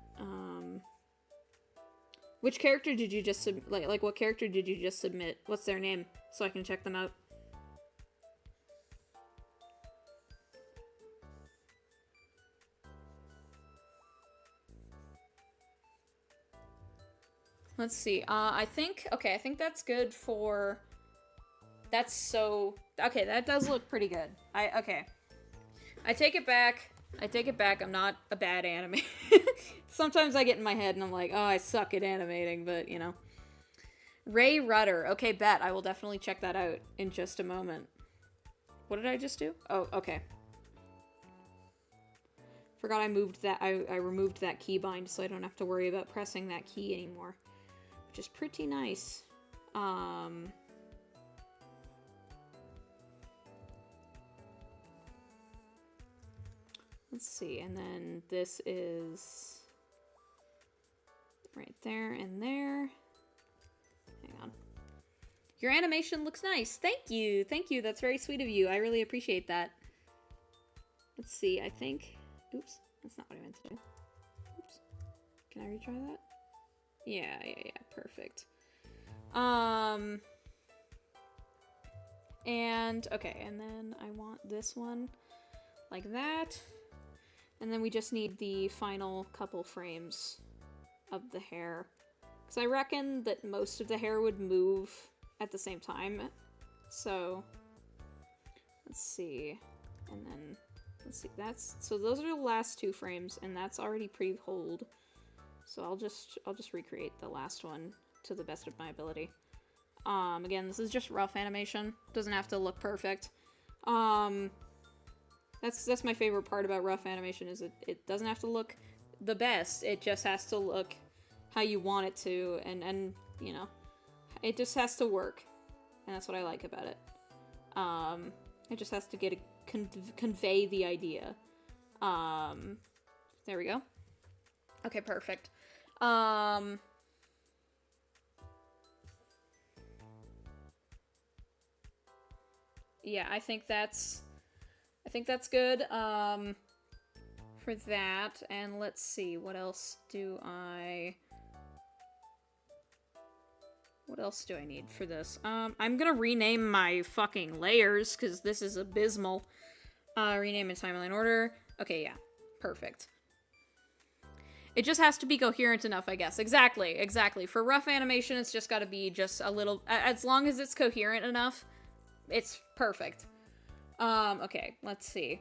Which character did you just like what character did you just submit? What's their name? So I can check them out. Let's see. I think that's good for... That's so... Okay, that does look pretty good. Okay. I take it back. I'm not a bad animator. Sometimes I get in my head and I'm like, oh, I suck at animating, but, you know. Ray Rudder. Okay, bet. I will definitely check that out in just a moment. What did I just do? Oh, okay. Forgot I moved that. I removed that keybind so I don't have to worry about pressing that key anymore. Which is pretty nice. Let's see, and then this is right there and there. Hang on. Your animation looks nice. Thank you. Thank you. That's very sweet of you. I really appreciate that. Let's see, I think... Oops, that's not what I meant to do. Oops. Can I retry that? Yeah, perfect. And, okay, and then I want this one like that. And then we just need the final couple frames of the hair. Because I reckon that most of the hair would move at the same time. So, let's see. And then, let's see, so those are the last two frames, and that's already pre-holed. So I'll just recreate the last one to the best of my ability. Again, this is just rough animation. Doesn't have to look perfect. That's my favorite part about rough animation, is it doesn't have to look the best. It just has to look how you want it to, and you know, it just has to work. And that's what I like about it. It just has to convey the idea. There we go. Okay, perfect. Yeah, I think that's good, for that, and let's see, what else do I need for this? I'm gonna rename my fucking layers, because this is abysmal. Rename in timeline order. Okay, yeah, perfect. It just has to be coherent enough, I guess. Exactly. For rough animation, it's just gotta be just a little, as long as it's coherent enough, it's perfect. Okay, let's see.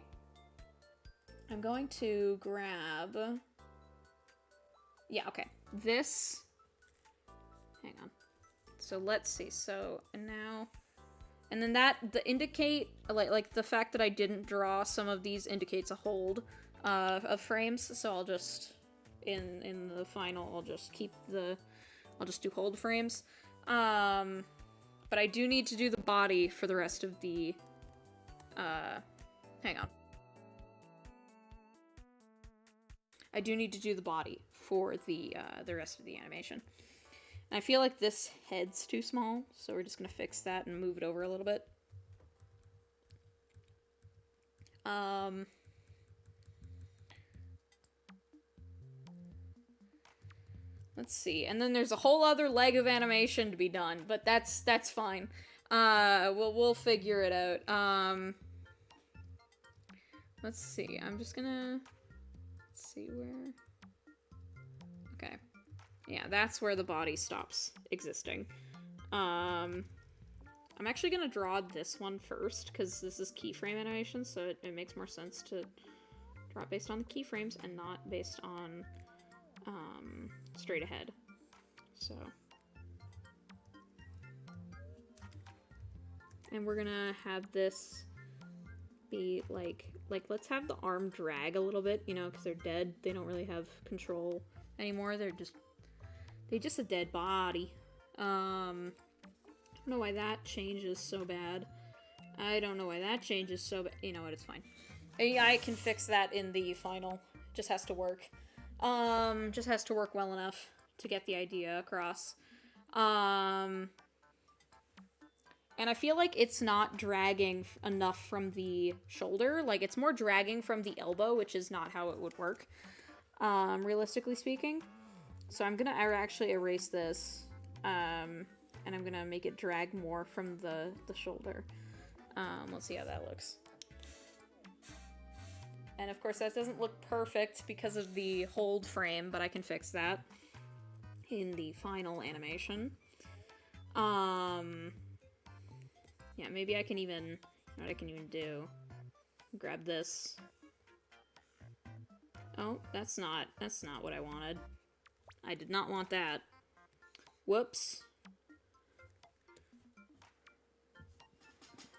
I'm going to grab... Yeah, okay. This... Hang on. So let's see. So, and now... And then the indicate... Like, the fact that I didn't draw some of these indicates a hold of frames. So I'll just... In the final, I'll just keep the... I'll just do hold frames. But I do need to do the body for the rest of the... hang on. I do need to do the body for the rest of the animation. And I feel like this head's too small, so we're just gonna fix that and move it over a little bit. Let's see. And then there's a whole other leg of animation to be done, but that's fine. We'll figure it out. Let's see. I'm just gonna... Let's see where... Okay. Yeah, that's where the body stops existing. I'm actually gonna draw this one first, because this is keyframe animation, so it makes more sense to draw it based on the keyframes and not based on, straight ahead. So... And we're gonna have this be like let's have the arm drag a little bit, you know, because they're dead. They don't really have control anymore. They're just a dead body. I don't know why that changes so bad. I don't know why that changes so bad. You know what, it's fine. I can fix that in the final. Just has to work. Just has to work well enough to get the idea across. And I feel like it's not dragging enough from the shoulder. Like, it's more dragging from the elbow, which is not how it would work, realistically speaking. So I'm gonna actually erase this, and I'm gonna make it drag more from the shoulder. Let's see how that looks. And of course, that doesn't look perfect because of the hold frame, but I can fix that in the final animation. Yeah, maybe I can even, you know what I can even do? Grab this. Oh, that's not what I wanted. I did not want that. Whoops.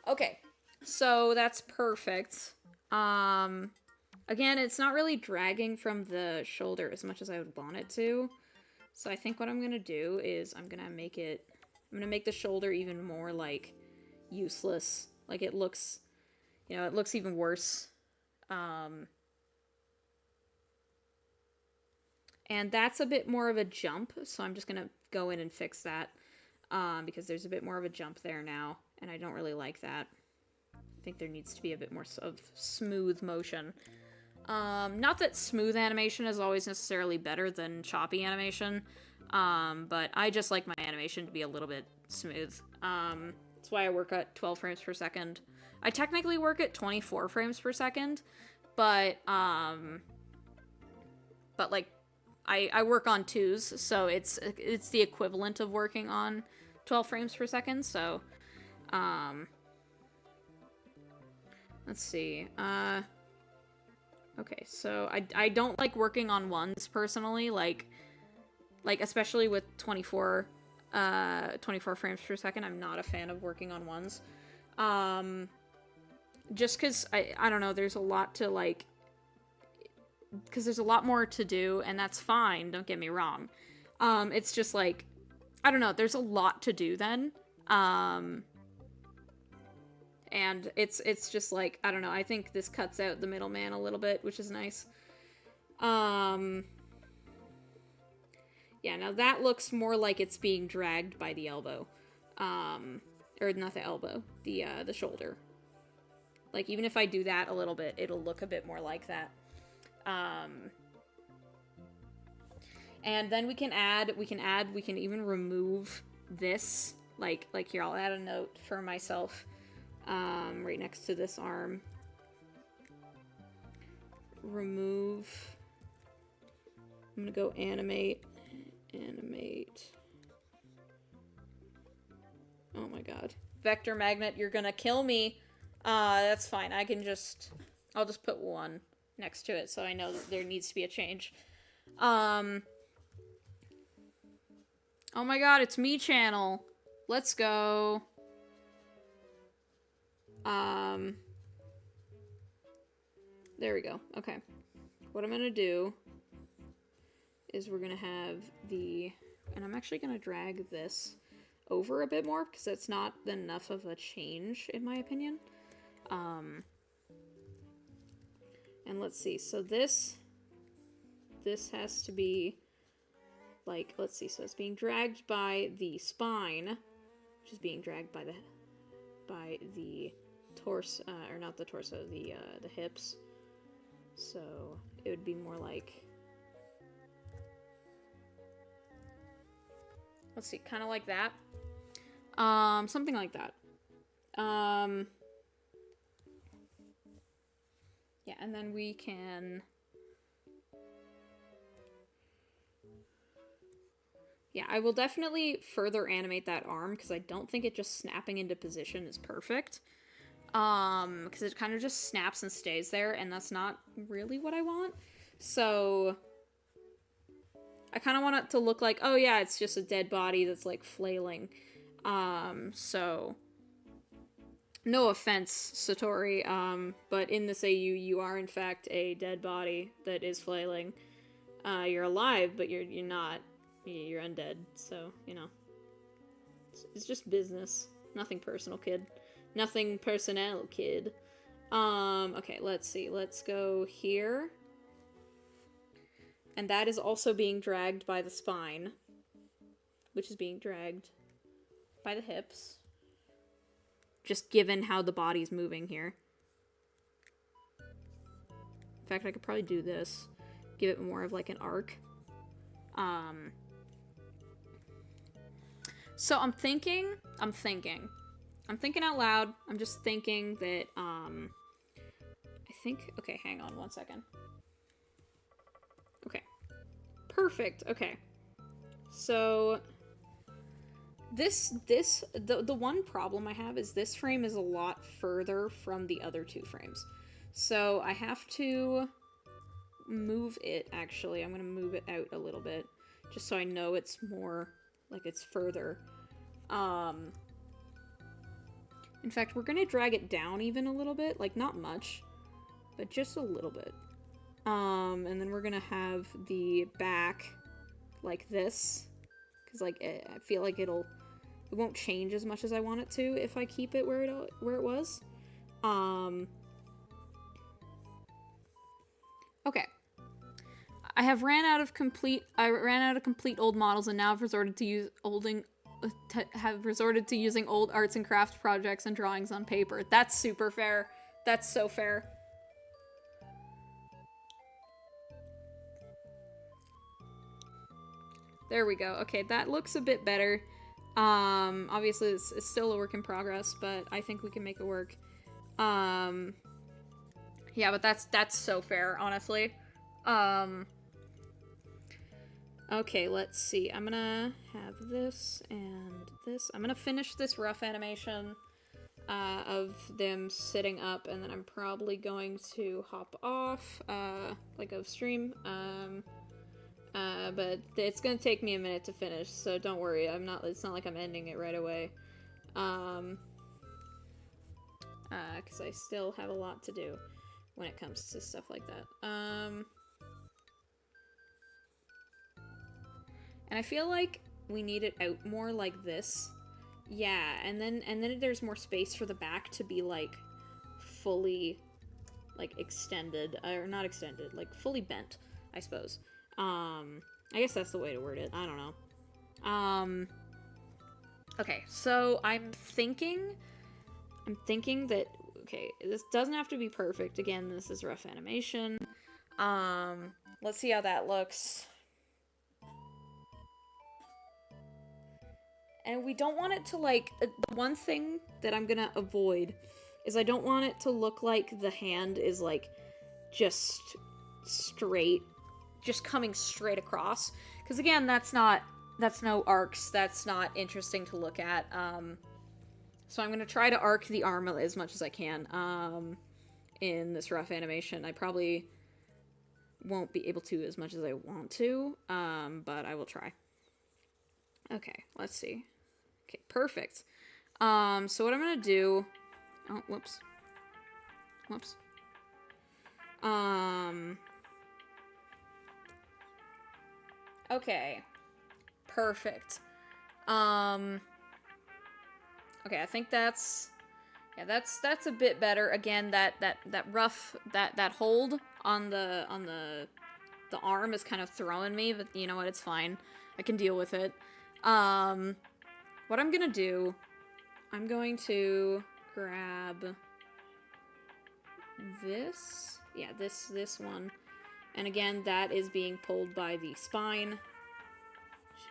Okay, so that's perfect. Again, it's not really dragging from the shoulder as much as I would want it to. So I think what I'm gonna do is I'm gonna make the shoulder even more, like, useless. Like, it looks, you know, it looks even worse. And that's a bit more of a jump, so I'm just gonna go in and fix that, because there's a bit more of a jump there now, and I don't really like that. I think there needs to be a bit more of smooth motion. Not that smooth animation is always necessarily better than choppy animation, but I just like my animation to be a little bit smooth. That's why I work at 12 frames per second. I technically work at 24 frames per second, but like, I work on 2s, so it's the equivalent of working on 12 frames per second, so, let's see, okay, so I don't like working on 1s, personally, like, especially with 24, 24 frames per second. I'm not a fan of working on ones. Just because, I don't know, there's a lot to, like, because there's a lot more to do, and that's fine, don't get me wrong. It's just, like, I don't know, there's a lot to do then. And it's just, like, I don't know, I think this cuts out the middleman a little bit, which is nice. Yeah, now that looks more like it's being dragged by the elbow. Or not the elbow, the shoulder. Like, even if I do that a little bit, it'll look a bit more like that. And then we can even remove this. Like here, I'll add a note for myself, right next to this arm. Remove. I'm gonna go animate. Oh my god. Vector magnet, you're gonna kill me. That's fine. I'll just put one next to it so I know that there needs to be a change. Oh my god, it's me channel. Let's go. There we go. Okay. What I'm gonna do is we're gonna have and I'm actually gonna drag this over a bit more because that's not enough of a change in my opinion. And let's see, so this has to be, like, let's see, so it's being dragged by the spine, which is being dragged by the torso, or not the torso, the hips. So it would be more like, let's see, kind of like that. Something like that. Yeah, and then we can... Yeah, I will definitely further animate that arm, because I don't think it just snapping into position is perfect. Because it kind of just snaps and stays there, and that's not really what I want. So... I kind of want it to look like, oh yeah, it's just a dead body that's, like, flailing. So... No offense, Satori, but in this AU, you are in fact a dead body that is flailing. You're alive, but you're not. You're undead, so, you know. It's just business. Nothing personal, kid. Nothing personnel, kid. Okay, let's see. Let's go here. And that is also being dragged by the spine, which is being dragged by the hips. Just given how the body's moving here. In fact, I could probably do this. Give it more of like an arc. So I'm thinking out loud. I'm just thinking that, okay, hang on one second. Okay. Perfect, okay. So... The one problem I have is this frame is a lot further from the other two frames. So I have to move it, actually. I'm going to move it out a little bit, just so I know it's more, like, it's further. In fact, we're going to drag it down even a little bit, like, not much, but just a little bit. And then we're going to have the back like this, because, like, I feel like it won't change as much as I want it to if I keep it where it was. Okay. I ran out of complete old models and now have resorted to using old arts and crafts projects and drawings on paper. That's super fair. That's so fair. There we go. Okay, that looks a bit better. Obviously it's still a work in progress, but I think we can make it work. Yeah, but that's so fair, honestly. Okay, let's see. I'm gonna have this and this. I'm gonna finish this rough animation of them sitting up, and then I'm probably going to hop off, like of stream, But it's gonna take me a minute to finish, so don't worry. It's not like I'm ending it right away. Because I still have a lot to do when it comes to stuff like that. And I feel like we need it out more like this. Yeah, and then there's more space for the back to be, like, fully, like, extended. Or not extended, like, fully bent, I suppose. I guess that's the way to word it. I don't know. Okay, so I'm thinking that, okay, this doesn't have to be perfect. Again, this is rough animation. Let's see how that looks. And we don't want it to, like, the one thing that I'm gonna avoid is I don't want it to look like the hand is, like, just straight, just coming straight across. Because, again, that's no arcs, that's not interesting to look at. So I'm gonna try to arc the arm as much as I can, in this rough animation. I probably won't be able to as much as I want to, but I will try. Okay, let's see. Okay, perfect. So what I'm gonna do... Oh, whoops. Whoops. Okay. Perfect. Okay, I think that's... Yeah, that's a bit better. Again, that rough... That hold on the arm is kind of throwing me, but you know what, it's fine. I can deal with it. What I'm gonna do, I'm going to grab this. Yeah, this one. And again, that is being pulled by the spine.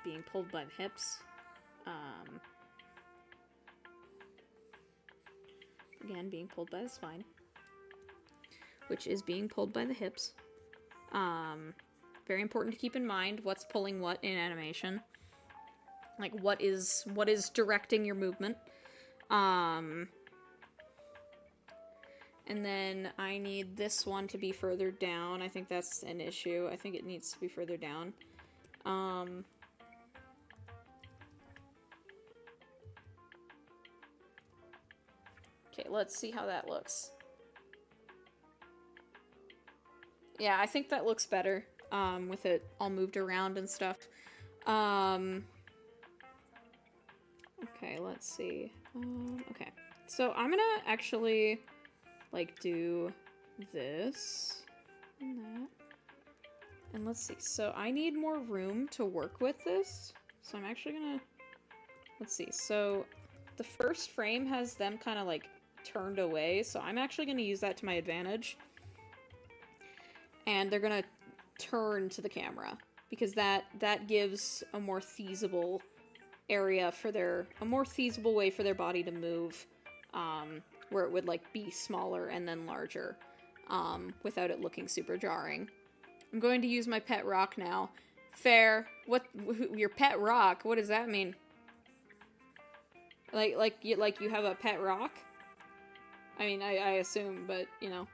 Being pulled by the hips. Again, being pulled by the spine. Which is being pulled by the hips. Very important to keep in mind what's pulling what in animation. Like, what is directing your movement. And then I need this one to be further down. I think that's an issue. I think it needs to be further down. Okay, let's see how that looks. Yeah, I think that looks better, with it all moved around and stuff. Okay, let's see. Okay. So I'm gonna actually, like, do this and that. And let's see. So I need more room to work with this. So I'm actually gonna... Let's see. So the first frame has them kind of, like, turned away. So I'm actually gonna use that to my advantage. And they're gonna turn to the camera. Because that gives a more feasible area for a more feasible way for their body to move, where it would, like, be smaller and then larger, without it looking super jarring. I'm going to use my pet rock now. Fair. Your pet rock? What does that mean? Like you have a pet rock? I mean, I assume, but, you know,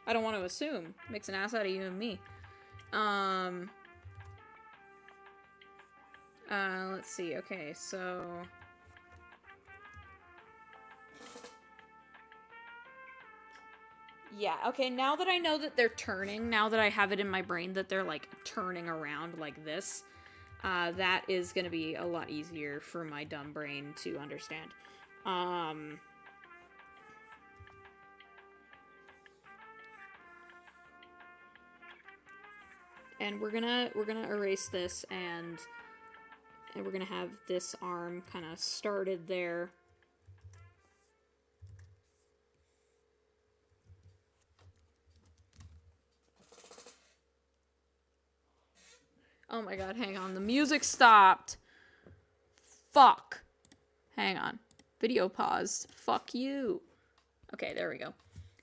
I don't want to assume. It makes an ass out of you and me. Let's see. Okay, so... Yeah, okay, now that I know that they're turning, now that I have it in my brain that they're, like, turning around like this, that is gonna be a lot easier for my dumb brain to understand. And we're gonna erase this, and we're gonna have this arm kind of started there. Oh my god, hang on. The music stopped. Fuck. Hang on. Video paused. Fuck you. Okay, there we go.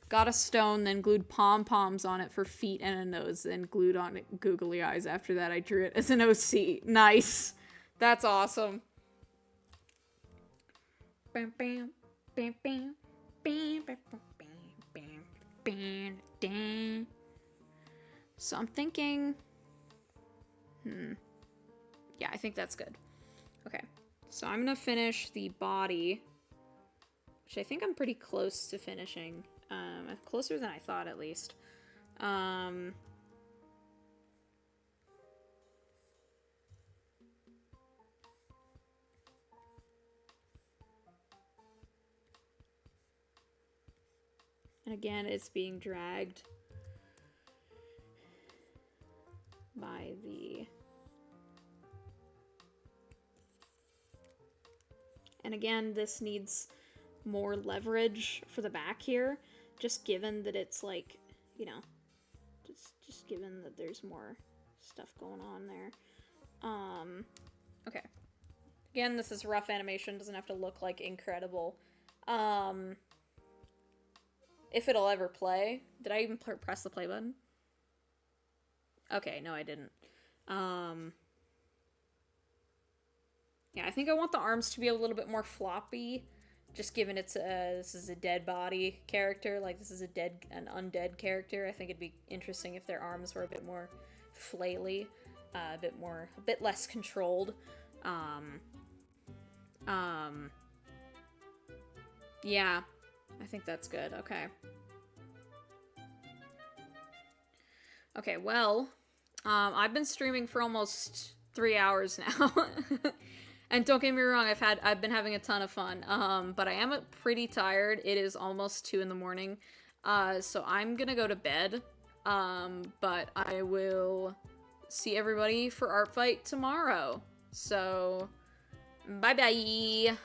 Got a stone, then glued pom-poms on it for feet and a nose, then glued on it googly eyes. After that, I drew it as an OC. Nice. That's awesome. Bam, bam, bam, bam, bam, bam, bam, bam, bam. So I'm thinking... Yeah, I think that's good. Okay, so I'm gonna finish the body, which I think I'm pretty close to finishing. Closer than I thought, at least. And again, it's being dragged by the... And again, this needs more leverage for the back here, just given that it's like, you know, just given that there's more stuff going on there. Okay. Again, this is rough animation, doesn't have to look like incredible. If it'll ever play. Did I even press the play button? Okay, no I didn't. Yeah, I think I want the arms to be a little bit more floppy, just given it's this is a dead body character, like this is an undead character. I think it'd be interesting if their arms were a bit more flaily, a bit less controlled. Yeah, I think that's good. Okay. Okay, well, I've been streaming for almost 3 hours now. And don't get me wrong, I've been having a ton of fun. But I am pretty tired. It is almost 2 in the morning. So I'm gonna go to bed. But I will see everybody for Art Fight tomorrow. So, bye-bye.